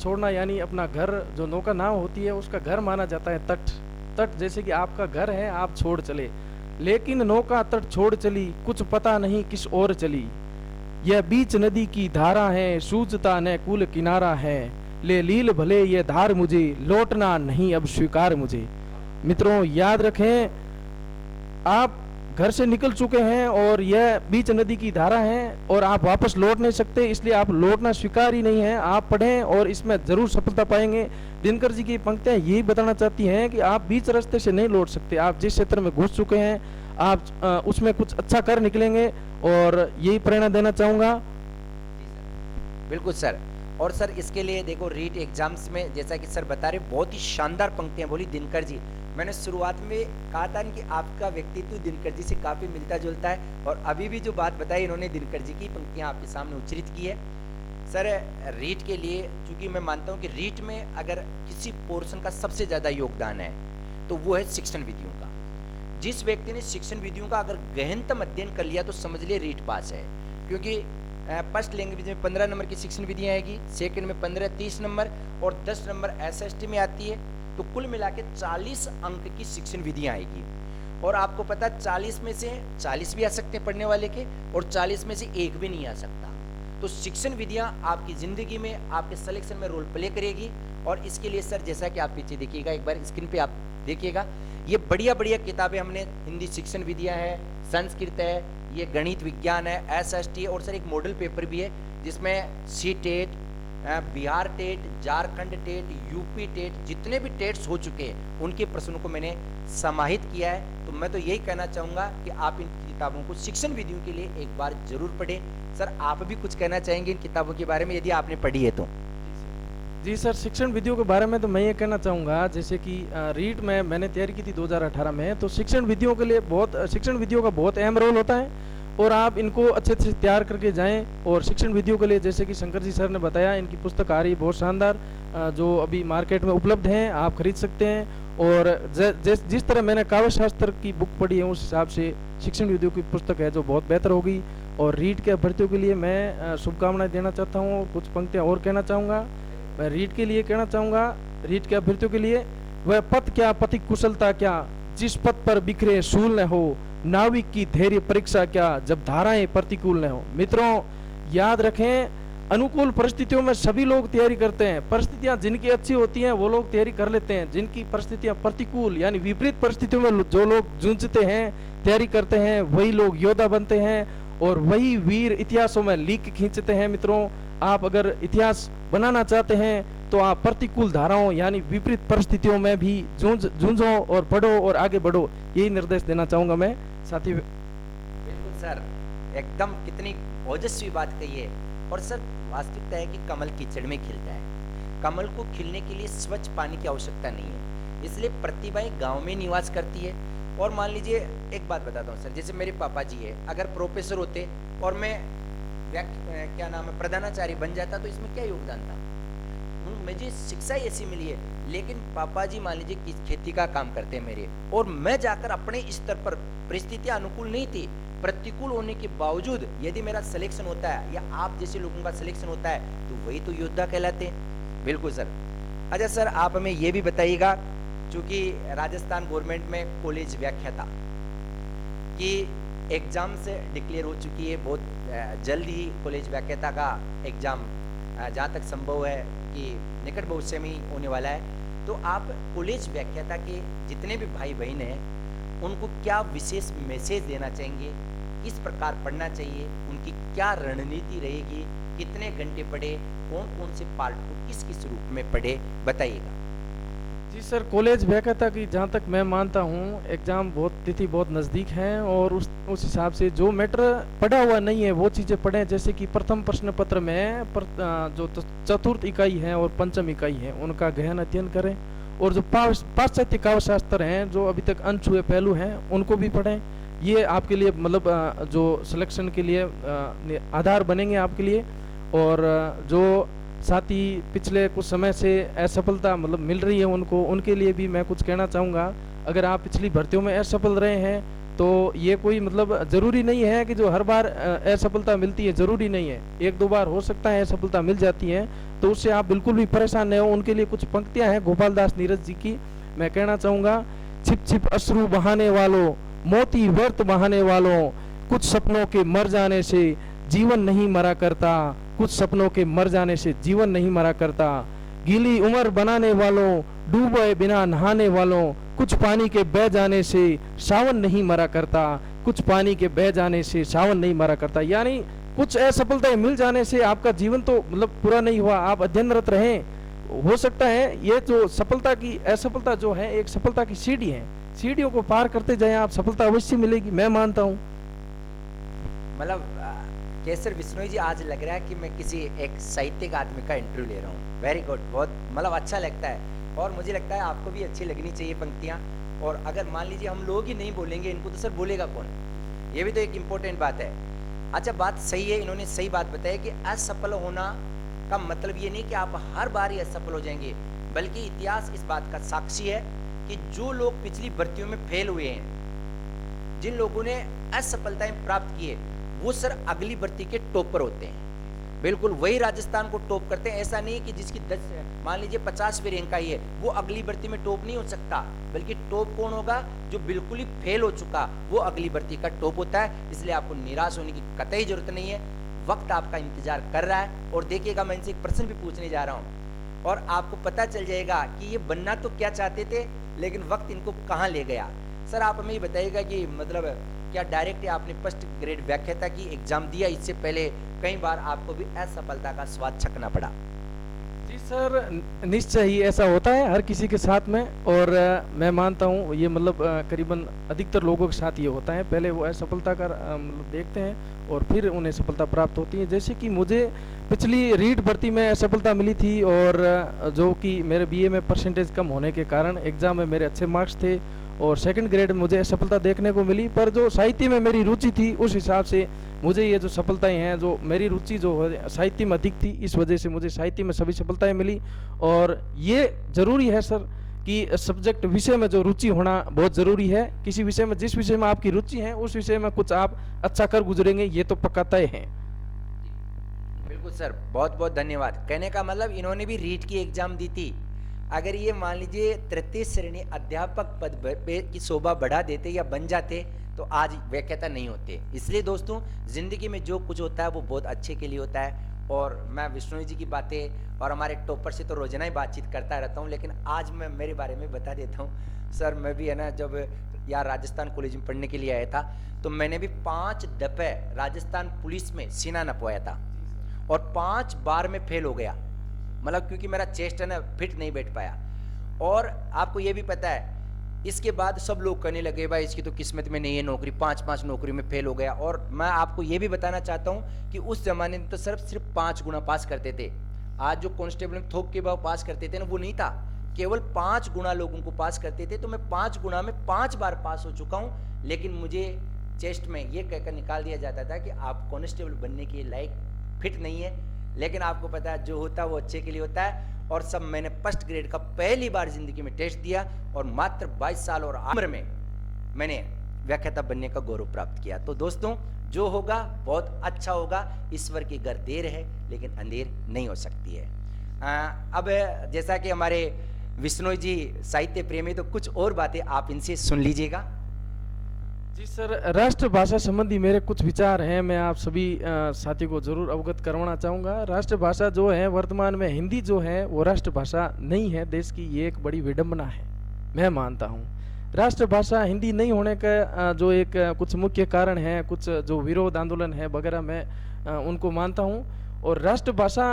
छोड़ना यानी अपना घर, जो नौका नाव होती है उसका घर माना जाता है तट। तट जैसे कि आपका घर है, आप छोड़ चले। लेकिन नौका तट छोड़ चली, कुछ पता नहीं किस ओर चली। यह बीच नदी की धारा है, सूझता न कुल किनारा है। ले लील भले ये धार मुझे, लौटना नहीं अब स्वीकार मुझे। मित्रों याद रखें, आप घर से निकल चुके हैं और यह बीच नदी की धारा है और आप वापस लौट नहीं सकते, इसलिए आप लौटना स्वीकार ही नहीं है। आप पढ़ें और इसमें जरूर सफलता पाएंगे। दिनकर जी की पंक्तियां यही बताना चाहती हैं कि आप बीच रास्ते से नहीं लौट सकते। आप जिस क्षेत्र में घुस चुके हैं आप उसमें कुछ अच्छा कर निकलेंगे, और यही प्रेरणा देना चाहूँगा। बिल्कुल सर। और सर इसके लिए देखो, रीट एग्जाम्स में जैसा कि सर बता रहे, बहुत ही शानदार पंक्तियां बोली दिनकर जी। मैंने शुरुआत में कहा था कि आपका व्यक्तित्व दिनकर जी से काफ़ी मिलता जुलता है, और अभी भी जो बात बताई इन्होंने दिनकर जी की पंक्तियां आपके सामने उच्चरित की है। सर रीट के लिए, चूंकि मैं मानता हूं कि रीट में अगर किसी पोर्शन का सबसे ज़्यादा योगदान है तो वो है शिक्षण विधियों का। जिस व्यक्ति ने शिक्षण विधियों का अगर गहनतम अध्ययन कर लिया तो समझ लिए रीट पास है। क्योंकि फर्स्ट लैंग्वेज में 15 नंबर की शिक्षण विधियाँ आएगी, सेकंड में 15 30 नंबर और 10 नंबर SST में आती है। तो कुल मिला के 40 अंक की शिक्षण विधियाँ आएगी। और आपको पता है 40 में से 40 भी आ सकते हैं पढ़ने वाले के, और 40 में से एक भी नहीं आ सकता। तो शिक्षण विधियाँ आपकी ज़िंदगी में, आपके सिलेक्शन में रोल प्ले करेगी। और इसके लिए सर जैसा कि आप पीछे देखिएगा, एक बार स्क्रीन पे आप देखिएगा, ये बढ़िया बढ़िया किताबें हमने, हिंदी शिक्षण विधियाँ है, संस्कृत है, ये गणित विज्ञान है, SST, और सर एक मॉडल पेपर भी है जिसमें CTET, Bihar TET, Jharkhand TET, UP TET, जितने भी टेट्स हो चुके हैं उनके प्रश्नों को मैंने समाहित किया है। तो मैं तो यही कहना चाहूँगा कि आप इन किताबों को शिक्षण विधियों के लिए एक बार जरूर पढ़ें। सर आप भी कुछ कहना चाहेंगे इन किताबों के बारे में, यदि आपने पढ़ी है तो? जी सर, शिक्षण विधियों के बारे में तो मैं ये कहना चाहूँगा, जैसे कि रीट में मैंने तैयारी की थी 2018 में, तो शिक्षण विधियों के लिए शिक्षण विधियों का बहुत अहम रोल होता है और आप इनको अच्छे से तैयार करके जाएं। और शिक्षण विधियों के लिए जैसे कि शंकर जी सर ने बताया, इनकी पुस्तक आ रही है बहुत शानदार, जो अभी मार्केट में उपलब्ध हैं, आप खरीद सकते हैं। और जिस तरह मैंने काव्य शास्त्र की बुक पढ़ी है उस हिसाब से शिक्षण विधियों की पुस्तक है जो बहुत बेहतर होगी। और रीट के अभ्यर्थियों के लिए मैं शुभकामनाएं देना चाहता हूँ। कुछ पंक्तियाँ और कहना चाहूँगा। मैं रीट के लिए कहना चाहूँगा, रीट के अभ्यर्थियों के लिए, वह पथ क्या पथि कुशलता क्या, जिस पथ पर बिखरे शूल न हो, नाविक की धैर्य परीक्षा क्या, जब धाराएं प्रतिकूल न हो। मित्रों याद रखें, अनुकूल परिस्थितियों में सभी लोग तैयारी करते हैं। परिस्थितियां जिनकी अच्छी होती हैं वो लोग तैयारी कर लेते हैं। जिनकी परिस्थितियां प्रतिकूल यानी विपरीत परिस्थितियों में जो लोग जूझते हैं, तैयारी करते हैं, वही लोग योद्धा बनते हैं और वही वीर इतिहासों में लीक खींचते हैं। मित्रों आप अगर इतिहास बनाना चाहते हैं तो आप प्रतिकूल धाराओं यानी विपरीत परिस्थितियों में भी जूझो और पढ़ो और आगे बढ़ो, यही निर्देश देना चाहूंगा मैं साथी। बिल्कुल सर, एकदम कितनी ओजस्वी बात कही है। और सर वास्तविकता है कि कमल कीचड़ में खिलता है। कमल को खिलने के लिए स्वच्छ पानी की आवश्यकता नहीं है, इसलिए प्रतिभाएं गांव में निवास करती है। और मान लीजिए एक बात बताता हूँ सर, जैसे मेरे पापा जी है, अगर प्रोफेसर होते और मैं क्या नाम है प्रधानाचार्य बन जाता तो इसमें क्या योगदान था। मुझे शिक्षा ही ऐसी मिली है। लेकिन पापा जी मान लीजिए किस खेती का काम करते हैं मेरे, और मैं जाकर अपने स्तर पर, परिस्थितियां अनुकूल नहीं थी, प्रतिकूल होने के बावजूद यदि मेरा सिलेक्शन होता है या आप जैसे लोगों का सिलेक्शन होता है तो वही तो योद्धा कहलाते हैं। बिल्कुल सर। अच्छा सर आप हमें ये भी बताइएगा, चूंकि राजस्थान गवर्नमेंट में कॉलेज व्याख्याता कि एग्जाम से डिक्लेयर हो चुकी है, बहुत जल्द ही कॉलेज व्याख्याता का एग्जाम जहाँ तक संभव है कि निकट भविष्य में ही होने वाला है। तो आप कॉलेज व्याख्याता के जितने भी भाई बहन हैं उनको क्या विशेष मैसेज देना चाहेंगे, किस प्रकार पढ़ना चाहिए, उनकी क्या रणनीति रहेगी, कितने घंटे पढ़े, कौन कौन से पार्ट को किस किस रूप में पढ़े, बताइएगा। जी सर, कॉलेज व्याख्याता की जहाँ तक मैं मानता हूँ एग्ज़ाम तिथि बहुत नज़दीक है और उस हिसाब से जो मैटर पढ़ा हुआ नहीं है वो चीज़ें पढ़ें। जैसे कि प्रथम प्रश्न पत्र में जो चतुर्थ इकाई है और पंचम इकाई है उनका गहन अध्ययन करें। और जो पाश्चात्य काव्य शास्त्र हैं जो अभी तक अनछुए पहलू हैं उनको भी पढ़ें। ये आपके लिए मतलब जो सिलेक्शन के लिए आधार बनेंगे आपके लिए। और जो साथ ही पिछले कुछ समय से असफलता मतलब मिल रही है उनके लिए भी मैं कुछ कहना चाहूँगा। अगर आप पिछली भर्तियों में असफल रहे हैं तो ये कोई मतलब ज़रूरी नहीं है कि जो हर बार असफलता मिलती है, ज़रूरी नहीं है। एक दो बार हो सकता है असफलता मिल जाती है, तो उससे आप बिल्कुल भी परेशान नहीं हो। उनके लिए कुछ पंक्तियाँ हैं गोपाल दास नीरज जी की, मैं कहना चाहूँगा। छिप छिप अश्रु बहाने वालों, मोती व्यर्थ बहाने वालों, कुछ सपनों के मर जाने से जीवन नहीं मरा करता, कुछ सपनों के मर जाने से जीवन नहीं मरा करता। गीली उम्र बनाने वालों, डूबे बिना नहाने वालों, कुछ पानी के बह जाने से सावन नहीं मरा करता, कुछ पानी के बह जाने से सावन नहीं मरा करता। यानी कुछ असफलताएं मिल जाने से आपका जीवन तो मतलब पूरा नहीं हुआ, आप अध्ययनरत रहें। हो सकता है ये जो सफलता की असफलता जो है एक सफलता की सीढ़ी है, सीढ़ियों को पार करते जाएं आप, सफलता अवश्य मिलेगी, मैं मानता हूँ। मतलब केसर बिश्नोई जी, आज लग रहा है कि मैं किसी एक साहित्यिक आदमी का इंटरव्यू ले रहा हूँ। वेरी गुड, बहुत मतलब अच्छा लगता है और मुझे लगता है आपको भी अच्छी लगनी चाहिए पंक्तियाँ। और अगर मान लीजिए हम लोग ही नहीं बोलेंगे इनको तो सर बोलेगा कौन, ये भी तो एक इम्पोर्टेंट बात है। अच्छा बात सही है, इन्होंने सही बात बताई कि असफल होना का मतलब ये नहीं कि आप हर बार ही असफल हो जाएंगे, बल्कि इतिहास इस बात का साक्षी है कि जो लोग पिछली भर्तियों में फेल हुए हैं, जिन लोगों ने असफलताएं प्राप्त की है, वो सर अगली भर्ती के टॉप पर होते हैं। बिल्कुल वही राजस्थान को टॉप करते हैं। ऐसा नहीं है कि जिसकी 10 मान लीजिए 50वें रैंक आई है वो अगली भर्ती में टॉप नहीं हो सकता, बल्कि टॉप कौन होगा, जो बिल्कुल ही फेल हो चुका वो अगली भर्ती का टॉप होता है। इसलिए आपको निराश होने की कतई जरूरत नहीं है, वक्त आपका इंतजार कर रहा है। और देखिएगा मैं इनसे एक प्रश्न भी पूछने जा रहा हूँ और आपको पता चल जाएगा कि ये बनना तो क्या चाहते थे लेकिन वक्त इनको कहाँ ले गया। सर आप हमें ये बताइएगा कि मतलब क्या डायरेक्ट आपने फर्स्ट ग्रेड व्याख्याता की एग्जाम दिया, इससे पहले कई बार आपको भी असफलता का स्वाद चखना पड़ा? जी सर, निश्चय ही ऐसा होता है हर किसी के साथ में। और मैं मानता हूँ ये मतलब करीबन अधिकतर लोगों के साथ ये होता है, पहले वो असफलता का मतलब देखते हैं और फिर उन्हें सफलता प्राप्त होती है। जैसे कि मुझे पिछली रीट भर्ती में असफलता मिली थी और जो कि मेरे बीए में परसेंटेज कम होने के कारण एग्ज़ाम में मेरे अच्छे मार्क्स थे और सेकंड ग्रेड मुझे असफलता देखने को मिली। पर जो साहित्य में मेरी रुचि थी उस हिसाब से मुझे ये जो सफलताएं हैं, जो मेरी रुचि जो साहित्य में अधिक थी, इस वजह से मुझे साहित्य में सभी सफलताएं मिली। और ये ज़रूरी है सर कि सब्जेक्ट विषय में जो रुचि होना बहुत ज़रूरी है। किसी विषय में, जिस विषय में आपकी रुचि है उस विषय में कुछ आप अच्छा कर गुजरेंगे, ये तो पक्का तय है। बिल्कुल सर, बहुत बहुत धन्यवाद। कहने का मतलब इन्होंने भी रीट की एग्जाम दी थी। अगर ये मान लीजिए तृतीय श्रेणी अध्यापक पद पे की शोभा बढ़ा देते या बन जाते तो आज व्याख्याता नहीं होते। इसलिए दोस्तों, जिंदगी में जो कुछ होता है वो बहुत अच्छे के लिए होता है। और मैं विष्णु जी की बातें और हमारे टॉपर से तो रोजाना ही बातचीत करता रहता हूँ, लेकिन आज मैं मेरे बारे में बता देता हूँ। सर मैं भी है ना, जब यहाँ राजस्थान कॉलेज में पढ़ने के लिए आया था तो मैंने भी 5 दफे राजस्थान पुलिस में सीना नपवाया था और 5 बार में फेल हो गया। मतलब क्योंकि मेरा चेस्ट है ना फिट नहीं बैठ पाया। और आपको ये भी पता है, इसके बाद सब लोग कहने लगे भाई इसकी तो किस्मत में नहीं है नौकरी, 5 नौकरी में फेल हो गया। और मैं आपको ये भी बताना चाहता हूँ कि उस जमाने में तो सिर्फ 5 गुना पास करते थे। आज जो कांस्टेबल में थोक के भाव पास करते थे ना, वो नहीं था, केवल 5 गुना लोगों को पास करते थे। तो मैं 5 गुना में 5 बार पास हो चुका हूँ। लेकिन मुझे चेस्ट में ये कहकर निकाल दिया जाता था कि आप कांस्टेबल बनने के लायक फिट नहीं है। लेकिन आपको पता है जो होता है वो अच्छे के लिए होता है। और सब मैंने फर्स्ट ग्रेड का पहली बार जिंदगी में टेस्ट दिया और मात्र 22 साल और उम्र में मैंने व्याख्याता बनने का गौरव प्राप्त किया। तो दोस्तों, जो होगा बहुत अच्छा होगा। ईश्वर की घर देर है लेकिन अंधेर नहीं हो सकती है। अब जैसा कि हमारे विष्णु जी साहित्य प्रेमी, तो कुछ और बातें आप इनसे सुन लीजिएगा। जी सर, राष्ट्रभाषा संबंधी मेरे कुछ विचार हैं, मैं आप सभी साथियों को जरूर अवगत करवाना चाहूँगा। राष्ट्रभाषा जो है वर्तमान में हिंदी जो है वो राष्ट्रभाषा नहीं है देश की, ये एक बड़ी विडंबना है, मैं मानता हूँ। राष्ट्रभाषा हिंदी नहीं होने का जो एक कुछ मुख्य कारण है, कुछ जो विरोध आंदोलन है वगैरह, मैं उनको मानता हूँ। और राष्ट्रभाषा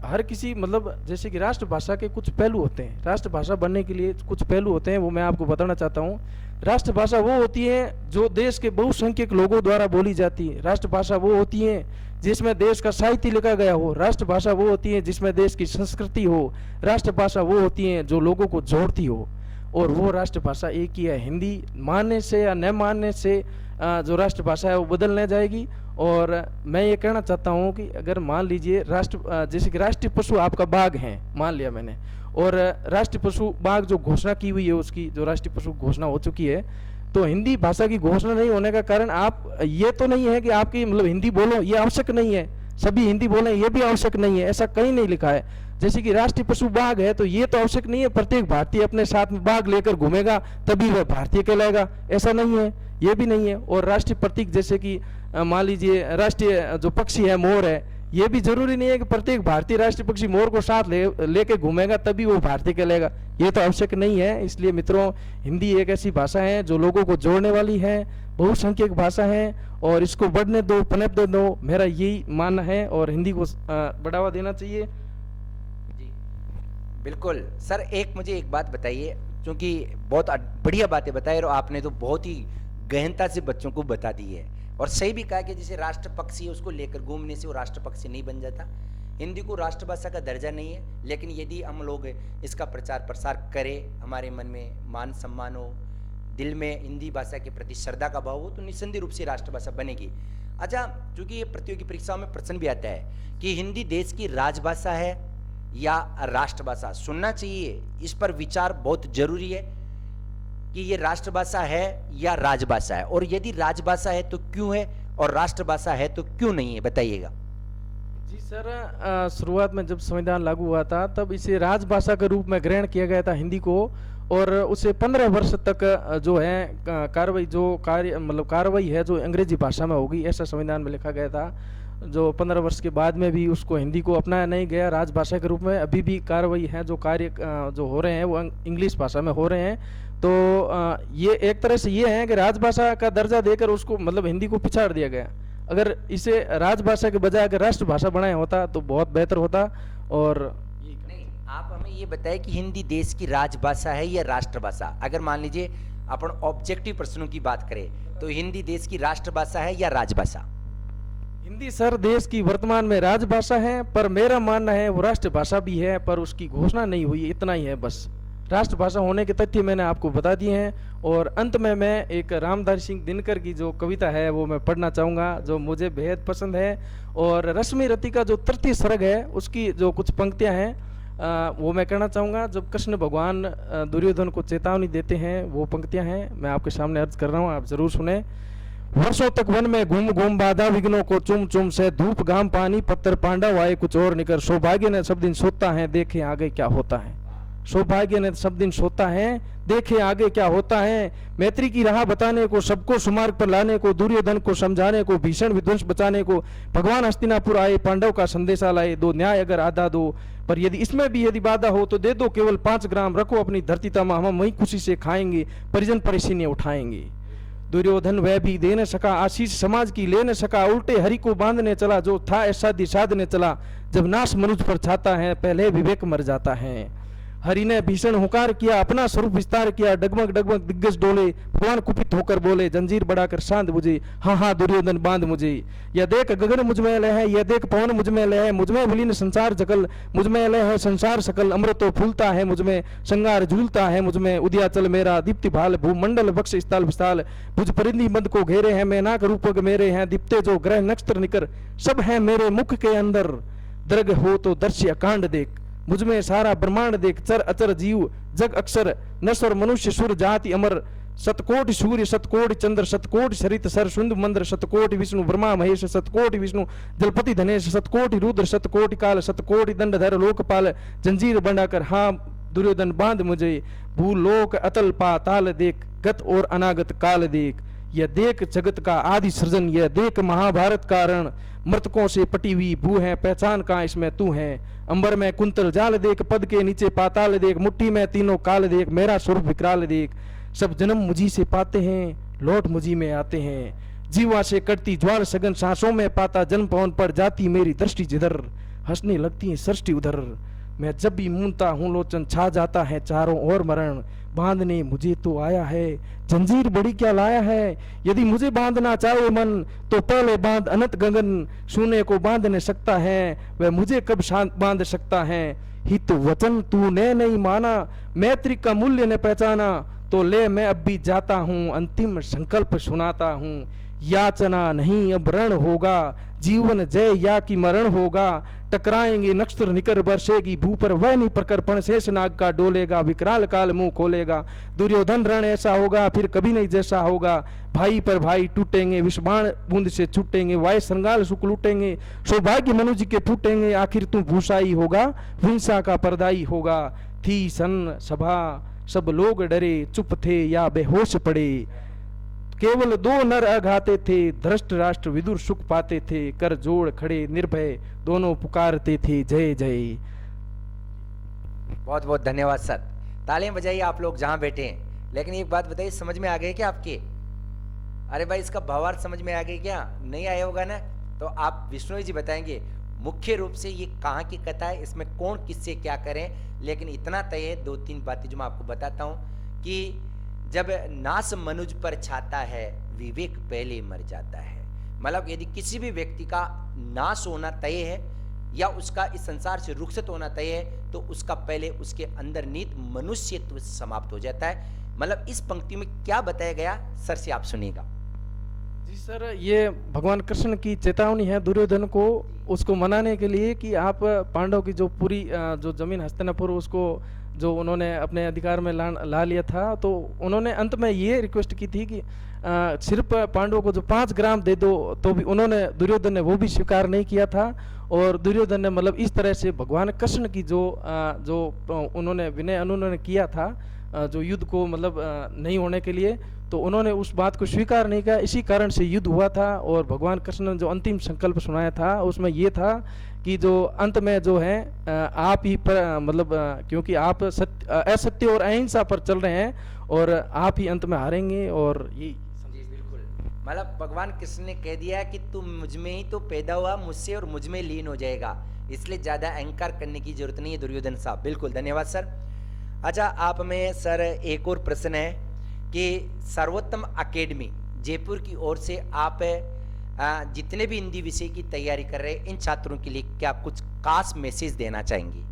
हर किसी, मतलब जैसे कि राष्ट्रभाषा के कुछ पहलू होते हैं, राष्ट्रभाषा बनने के लिए कुछ पहलू होते हैं, वो मैं आपको बताना चाहता हूँ। राष्ट्रभाषा वो होती है जो देश के बहुसंख्यक लोगों द्वारा बोली जाती है। राष्ट्रभाषा वो होती है जिसमें देश का साहित्य लिखा गया हो। राष्ट्रभाषा वो होती है जिसमें देश की संस्कृति हो। राष्ट्रभाषा वो होती है जो लोगों को जोड़ती हो। और वो राष्ट्रभाषा एक ही है। हिंदी मानने से या न मानने से जो राष्ट्रभाषा है वो बदल न जाएगी। और मैं ये कहना चाहता हूँ कि अगर मान लीजिए जैसे कि राष्ट्रीय पशु आपका बाघ है, मान लिया मैंने, और राष्ट्रीय पशु बाघ जो घोषणा की हुई है, उसकी जो राष्ट्रीय पशु घोषणा हो चुकी है, तो हिंदी भाषा की घोषणा नहीं होने का कारण आप ये तो नहीं है कि आपकी मतलब हिंदी बोलो ये आवश्यक नहीं है, सभी हिंदी बोलें ये भी आवश्यक नहीं है, ऐसा कहीं नहीं लिखा है। जैसे कि राष्ट्रीय पशु बाघ है तो ये तो आवश्यक नहीं है प्रत्येक भारतीय अपने साथ में बाघ लेकर घूमेगा तभी वह भारतीय कहलाएगा, ऐसा नहीं है, ये भी नहीं है। और राष्ट्रीय प्रतीक जैसे कि मान लीजिए राष्ट्रीय जो पक्षी है मोर है, ये भी जरूरी नहीं है कि प्रत्येक भारतीय राष्ट्रीय पक्षी मोर को साथ लेके घूमेगा तभी वो भारतीय कहलाएगा, ये तो आवश्यक नहीं है। इसलिए मित्रों, हिंदी एक ऐसी भाषा है जो लोगों को जोड़ने वाली है, बहुसंख्यक भाषा है, और इसको बढ़ने दो, पनपने दो, मेरा यही मानना है। और हिंदी को बढ़ावा देना चाहिए। जी बिल्कुल सर। मुझे एक बात बताइए, क्योंकि बहुत बढ़िया बातें बताई और आपने तो बहुत ही गहनता से बच्चों को बता दी है। और सही भी कहा कि जैसे राष्ट्र पक्षी है उसको लेकर घूमने से वो राष्ट्र पक्षी नहीं बन जाता। हिंदी को राष्ट्रभाषा का दर्जा नहीं है, लेकिन यदि हम लोग इसका प्रचार प्रसार करें, हमारे मन में मान सम्मान हो, दिल में हिंदी भाषा के प्रति श्रद्धा का भाव हो, तो निस्संदेह रूप से राष्ट्रभाषा बनेगी। अच्छा, क्योंकि ये प्रतियोगी परीक्षाओं में प्रश्न भी आता है कि हिंदी देश की राजभाषा है या राष्ट्रभाषा, सुनना चाहिए, इस पर विचार बहुत जरूरी है कि ये राष्ट्रभाषा है या राजभाषा है, और यदि राजभाषा है तो क्यों है और राष्ट्रभाषा है तो क्यों नहीं है, बताइएगा। जी सर, शुरुआत में जब संविधान लागू हुआ था तब इसे राजभाषा के रूप में ग्रहण किया गया था हिंदी को, और उसे 15 वर्ष तक जो है कार्रवाई है जो अंग्रेजी भाषा में होगी, ऐसा संविधान में लिखा गया था। जो 15 वर्ष के बाद में भी उसको हिंदी को अपनाया नहीं गया राजभाषा के रूप में। अभी भी कार्रवाई है, जो कार्य जो हो रहे हैं वो इंग्लिश भाषा में हो रहे हैं। तो ये एक तरह से ये है कि राजभाषा का दर्जा देकर उसको मतलब हिंदी को पिछाड़ दिया गया। अगर इसे राजभाषा के बजाय अगर राष्ट्रभाषा बनाया होता तो बहुत बेहतर होता। और नहीं, आप हमें ये बताएं कि हिंदी देश की राजभाषा है या राष्ट्रभाषा। अगर मान लीजिए अपन ऑब्जेक्टिव प्रश्नों की बात करें तो हिंदी देश की राष्ट्रभाषा है या राजभाषा? हिंदी सर देश की वर्तमान में राजभाषा है, पर मेरा मानना है वो राष्ट्रभाषा भी है, पर उसकी घोषणा नहीं हुई, इतना ही है बस। राष्ट्रभाषा होने के तथ्य मैंने आपको बता दिए हैं। और अंत में मैं एक रामधारी सिंह दिनकर की जो कविता है वो मैं पढ़ना चाहूँगा, जो मुझे बेहद पसंद है। और रश्मि रति का जो तृतीय सर्ग है उसकी जो कुछ पंक्तियाँ हैं वो मैं कहना चाहूँगा। जब कृष्ण भगवान दुर्योधन को चेतावनी देते हैं, वो पंक्तियाँ हैं, मैं आपके सामने अर्ज कर रहा हूँ, आप जरूर सुने। वर्षों तक वन में घूम घूम बाधा विघ्नों को चुम चुम से, धूप घाम पानी पत्थर पांडव आए कुछ और निकर, सौभाग्य ने सब दिन सोता है देखे आगे क्या होता है। सौभाग्य ने सब दिन सोता है देखे आगे क्या होता है। मैत्री की राह बताने को, सबको सुमार्ग पर लाने को, दुर्योधन को समझाने को, भीषण विध्वंस बचाने को भगवान हस्तिनापुर आए, पांडव का संदेशा लाए। दो न्याय अगर आधा दो, पर यदि इसमें भी यदि बाधा हो तो दे दो केवल 5 ग्राम, रखो अपनी धरती तमा, हम वही खुशी से खाएंगे, परिजन परेशानी उठाएंगे। दुर्योधन वह भी दे न सका आशीष समाज की ले न सका, उल्टे हरि को बांधने चला, जो था ऐसा दिशादने चला। जब नाश मनुष्य पर छाता है, पहले विवेक मर जाता है। हरि ने भीषण हुकार किया, अपना स्वरूप विस्तार किया, डगमग डगमग दिग्गज डोले, भगवान कुपित होकर बोले, जंजीर बढ़ाकर शांत मुझे, हाँ हाँ दुर्योधन बांध मुझे। यह देख गगन मुझ में लय है, यह देख पवन मुझ में लय है, मुझ में विलीन संसार जगल, मुझ में लय है संसार सकल, अमृतो फूलता है मुझ में, संगार झूलता है मुझ में, उदयाचल मेरा दीप्ति भाल, भूमंडल बक्ष स्थल विशाल, भुज परिधि मद को घेरे हैं, मैनाक रूपक मेरे हैं, दीप्ते जो ग्रह नक्षत्र निकर, सब है मेरे मुख के अंदर। दर्ग हो तो दर्श्य अकांड देख, मुझ में सारा ब्रह्मांड देख, चर अचर जीव जग अक्षर, नश्वर मनुष्य सुर जाति अमर, शतकोटि सूर्य शतकोटि चंद्र, शतकोटि सरित सर सुंद मंद्र, शतकोटि विष्णु ब्रह्मा महेश, शतकोटि विष्णु जलपति धनेश, शतकोटि रुद्र शतकोटि काल, शतकोटि दंडधर लोकपाल, जंजीर बंधाकर हाँ दुर्योधन बांध मुझे। भूलोक अतल पाताल देख, गत और अनागत काल देख, यह देख जगत का आदि सृजन, यह देख महाभारत का रण, मृतकों से पटी हुई भू है, पहचान का इसमें तू है। अंबर में कुंतल जाल देख, पद के नीचे पाताल देख, मुट्ठी में तीनों काल देख, मेरा स्वरूप विकराल देख। सब जन्म मुझी से पाते हैं, लौट मुझी में आते हैं। जीवा से कटती ज्वार सघन, सांसों में पाता जन्म पवन पर, जाती मेरी दृष्टि जिधर, हंसने लगती है सृष्टि उधर। मैं जब भी मूंदता हूँ लोचन, छा जाता है चारों ओर मरण। बांधने मुझे तो आया है, जंजीर बड़ी क्या लाया है। यदि मुझे बांधना चाहे मन, तो पहले बांध अनंत गगन। सोने को बांध नहीं सकता है, वह मुझे कब शांत बांध सकता है। हित वचन तूने नहीं माना, मैत्री का मूल्य न पहचाना, तो ले मैं अब भी जाता हूँ, अंतिम संकल्प सुनाता हूँ। याचना नहीं अब रण होगा, जीवन जय या कि मरण होगा। टकराएंगे नक्षत्र निकर बरसेगी भू पर, वह नहीं प्रकर्पण शेष नाग का डोलेगा। विकराल काल मुंह खोलेगा, दुर्योधन रण ऐसा होगा फिर कभी नहीं जैसा होगा। भाई पर भाई टूटेंगे, विषबाण बूंद से छूटेंगे, वाय संगाल सुख लूटेंगे। सौभाग्य मनुजी के फूटेंगे, आखिर तू भूषाई होगा, हिंसा का परदाई होगा। थी सन सभा सब लोग डरे, चुप थे या बेहोश पड़े। केवल 2 नर अघाते थे, धृष्ट राष्ट्र विदुर सुख पाते थे। कर जोड़ खड़े निर्भय, दोनों पुकारते थे जय जय। बहुत बहुत धन्यवाद सर, तालियां बजाइए आप लोग जहां बैठे हैं। लेकिन एक बात बताइए, समझ में आ गई क्या आपके? अरे भाई इसका भावार्थ समझ में आ गई क्या? नहीं आया होगा ना, तो आप विष्णु जी बताएंगे मुख्य रूप से ये कहाँ की कथा है, इसमें कौन किससे क्या करें। लेकिन इतना तय है, 2-3 बातें जो मैं आपको बताता हूँ कि जब नाश मनुज पर छाता है, विवेक पहले मर जाता है। मतलब यदि किसी भी व्यक्ति का नाश होना तय है या उसका इस संसार से रुखसत होना तय है, तो उसका पहले उसके अंदर नीत मनुष्यत्व समाप्त हो जाता है। मतलब इस पंक्ति में क्या बताया गया सर से आप सुनिएगा। जी सर, ये भगवान कृष्ण की चेतावनी है दुर्योधन को, उसको मनाने के लिए कि आप पांडव की जो पूरी जो जमीन हस्तिनापुर उसको जो उन्होंने अपने अधिकार में ला लिया था, तो उन्होंने अंत में ये रिक्वेस्ट की थी कि सिर्फ पांडवों को जो 5 ग्राम दे दो, तो भी उन्होंने दुर्योधन ने वो भी स्वीकार नहीं किया था। और दुर्योधन ने मतलब इस तरह से भगवान कृष्ण की जो उन्होंने विनय अनुनय किया था, जो युद्ध को मतलब नहीं होने के लिए, तो उन्होंने उस बात को स्वीकार नहीं किया। इसी कारण से युद्ध हुआ था। और भगवान कृष्ण ने जो अंतिम संकल्प सुनाया था उसमें ये था कि जो अंत में जो है आप ही पर मतलब क्योंकि आप असत्य और अहिंसा पर चल रहे हैं और आप ही अंत में हारेंगे। और ये जी बिल्कुल, मतलब भगवान कृष्ण ने कह दिया कि तू मुझ में ही तो पैदा हुआ, मुझसे और मुझ में लीन हो जाएगा, इसलिए ज़्यादा अहंकार करने की जरूरत नहीं है दुर्योधन साहब। बिल्कुल धन्यवाद सर। अच्छा, आप में सर एक और प्रश्न है कि सर्वोत्तम एकेडमी जयपुर की ओर से आप जितने भी हिंदी विषय की तैयारी कर रहे हैं इन छात्रों के लिए क्या कुछ खास मैसेज देना चाहेंगे?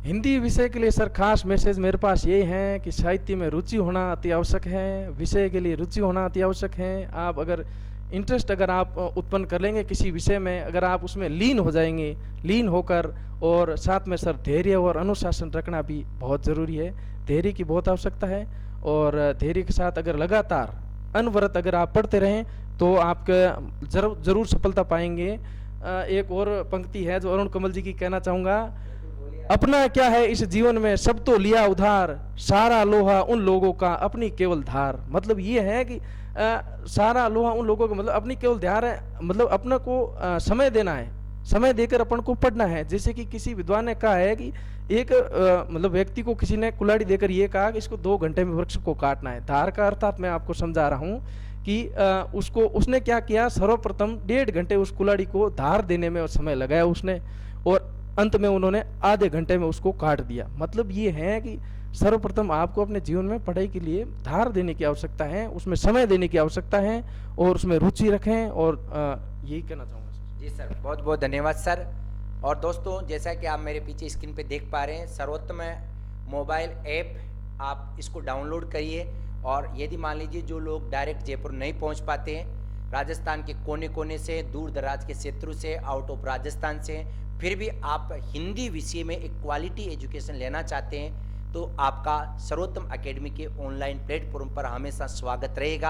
हिंदी विषय के लिए सर खास मैसेज मेरे पास ये है कि साहित्य में रुचि होना अति आवश्यक है, विषय के लिए रुचि होना अति आवश्यक है। आप अगर इंटरेस्ट अगर आप उत्पन्न कर लेंगे किसी विषय में, अगर आप उसमें लीन हो जाएंगे, लीन होकर, और साथ में सर धैर्य और अनुशासन रखना भी बहुत ज़रूरी है। धैर्य की बहुत आवश्यकता है, और धैर्य के साथ अगर लगातार अनवरत अगर आप पढ़ते रहें तो आपके जरूर सफलता पाएंगे। एक और पंक्ति है जो अरुण कमल जी की कहना चाहूँगा, अपना क्या है इस जीवन में सब तो लिया उधार, सारा लोहा उन लोगों का अपनी केवल धार। मतलब ये है कि सारा लोहा उन लोगों का, मतलब अपनी केवल धार है, मतलब अपने को समय देना है, समय देकर अपन को पढ़ना है। जैसे कि किसी विद्वान ने कहा है कि एक मतलब व्यक्ति को किसी ने कुल्हाड़ी देकर ये कहा कि इसको 2 घंटे में वृक्ष को काटना है। धार का अर्थात मैं आपको समझा रहा हूँ कि उसने क्या किया, सर्वप्रथम 1.5 घंटे उस कुल्हाड़ी को धार देने में समय लगाया उसने, और अंत में उन्होंने आधे घंटे में उसको काट दिया। मतलब ये है कि सर्वप्रथम आपको अपने जीवन में पढ़ाई के लिए धार देने की आवश्यकता है, उसमें समय देने की आवश्यकता है, और उसमें रुचि रखें, और यही कहना चाहूँगा सर। जी सर, बहुत बहुत धन्यवाद सर। और दोस्तों, जैसा कि आप मेरे पीछे स्क्रीन पे देख पा रहे हैं, सर्वोत्तम मोबाइल ऐप, आप इसको डाउनलोड करिए। और यदि मान लीजिए जो लोग डायरेक्ट जयपुर नहीं पहुंच पाते हैं, राजस्थान के कोने कोने से, दूर दराज के क्षेत्रों से, आउट ऑफ राजस्थान से, फिर भी आप हिंदी विषय में एक क्वालिटी एजुकेशन लेना चाहते हैं, तो आपका सर्वोत्तम एकेडमी के ऑनलाइन प्लेटफॉर्म पर हमेशा स्वागत रहेगा।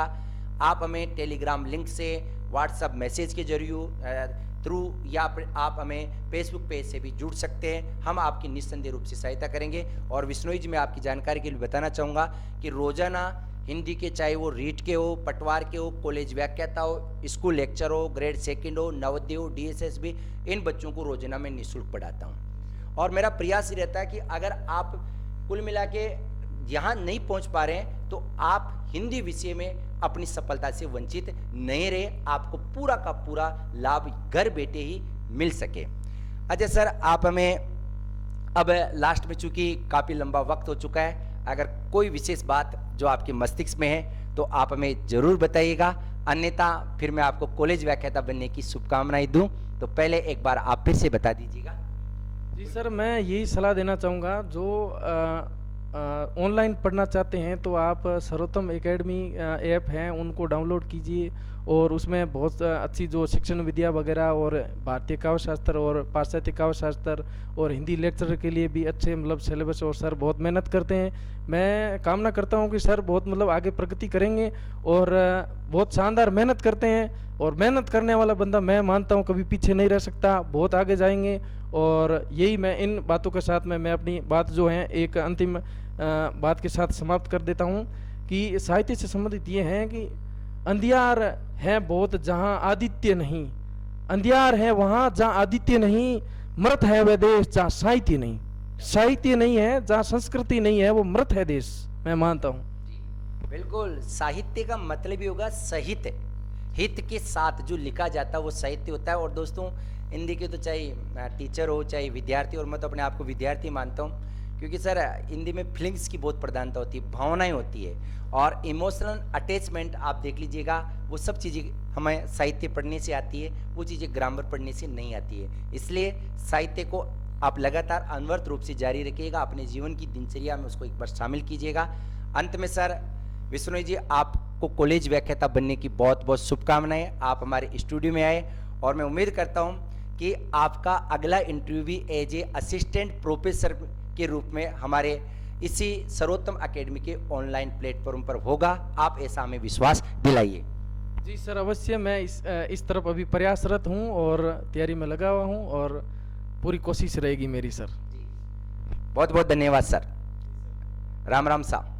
आप हमें टेलीग्राम लिंक से, व्हाट्सएप मैसेज के जरिए थ्रू, या आप हमें फेसबुक पेज से भी जुड़ सकते हैं। हम आपकी निस्संदेह रूप से सहायता करेंगे। और विश्नोई जी, मैं आपकी जानकारी के लिए बताना चाहूँगा कि रोजाना हिंदी के, चाहे वो रीट के हो, पटवार के हो, कॉलेज व्याख्याता हो, स्कूल लेक्चर हो, ग्रेड 2 हो, नवोदय हो, DSS भी, इन बच्चों को रोजाना मैं निःशुल्क पढ़ाता हूँ। और मेरा प्रयास ही रहता है कि अगर आप कुल मिला के यहाँ नहीं पहुँच पा रहे हैं तो आप हिंदी विषय में अपनी सफलता से वंचित नहीं रहे, आपको पूरा का पूरा लाभ घर बैठे ही मिल सके। अच्छा सर, आप हमें अब लास्ट में, चूंकि काफ़ी लंबा वक्त हो चुका है, अगर कोई विशेष बात जो आपके मस्तिष्क में है तो आप हमें ज़रूर बताइएगा, अन्यथा फिर मैं आपको कॉलेज व्याख्याता बनने की शुभकामनाएं दूं। तो पहले एक बार आप फिर से बता दीजिएगा। जी सर, मैं यही सलाह देना चाहूँगा, जो ऑनलाइन पढ़ना चाहते हैं तो आप सर्वोत्तम एकेडमी ऐप हैं उनको डाउनलोड कीजिए, और उसमें बहुत अच्छी जो शिक्षण विद्या वगैरह, और भारतीय काव्य शास्त्र और पाश्चात्य काव्य शास्त्र और हिंदी लेक्चर के लिए भी अच्छे मतलब सिलेबस, और सर बहुत मेहनत करते हैं। मैं कामना करता हूं कि सर बहुत मतलब आगे प्रगति करेंगे, और बहुत शानदार मेहनत करते हैं, और मेहनत करने वाला बंदा मैं मानता हूं कभी पीछे नहीं रह सकता, बहुत आगे जाएंगे। और यही मैं इन बातों के साथ में मैं अपनी बात जो है एक अंतिम बात के साथ समाप्त कर देता हूं कि साहित्य से संबंधित ये है कि अंधियार है बहुत जहाँ आदित्य नहीं, अंधियार है वहाँ जहाँ आदित्य नहीं, मृत है वह देश जहाँ साहित्य नहीं। साहित्य नहीं है जहाँ संस्कृति नहीं है, वो मृत है देश, मैं मानता हूँ। बिल्कुल, साहित्य का मतलब ही होगा सहित, हित के साथ जो लिखा जाता है वो साहित्य होता है। और दोस्तों, हिंदी के तो चाहे टीचर हो चाहे विद्यार्थी, और मैं तो अपने आप को विद्यार्थी मानता हूँ, क्योंकि सर हिंदी में फीलिंग्स की बहुत प्रधानता होती है, भावनाएं होती है, और इमोशनल अटैचमेंट आप देख लीजिएगा, वो सब चीज़ें हमें साहित्य पढ़ने से आती है, वो चीज़ें ग्रामर पढ़ने से नहीं आती है। इसलिए साहित्य को आप लगातार अनवरत रूप से जारी रखिएगा, अपने जीवन की दिनचर्या में उसको एक बार शामिल कीजिएगा। अंत में सर विश्नोई जी, आपको कॉलेज व्याख्याता बनने की बहुत बहुत शुभकामनाएं। आप हमारे स्टूडियो में आए, और मैं उम्मीद करता हूं कि आपका अगला इंटरव्यू भी एज ए असिस्टेंट प्रोफेसर के रूप में हमारे इसी सर्वोत्तम एकेडमी के ऑनलाइन प्लेटफॉर्म पर होगा। आप ऐसा हमें विश्वास दिलाइए। जी सर, अवश्य मैं इस तरफ अभी प्रयासरत हूँ और तैयारी में लगा हुआ हूँ, और पूरी कोशिश रहेगी मेरी सर। बहुत बहुत धन्यवाद सर। राम राम साहब।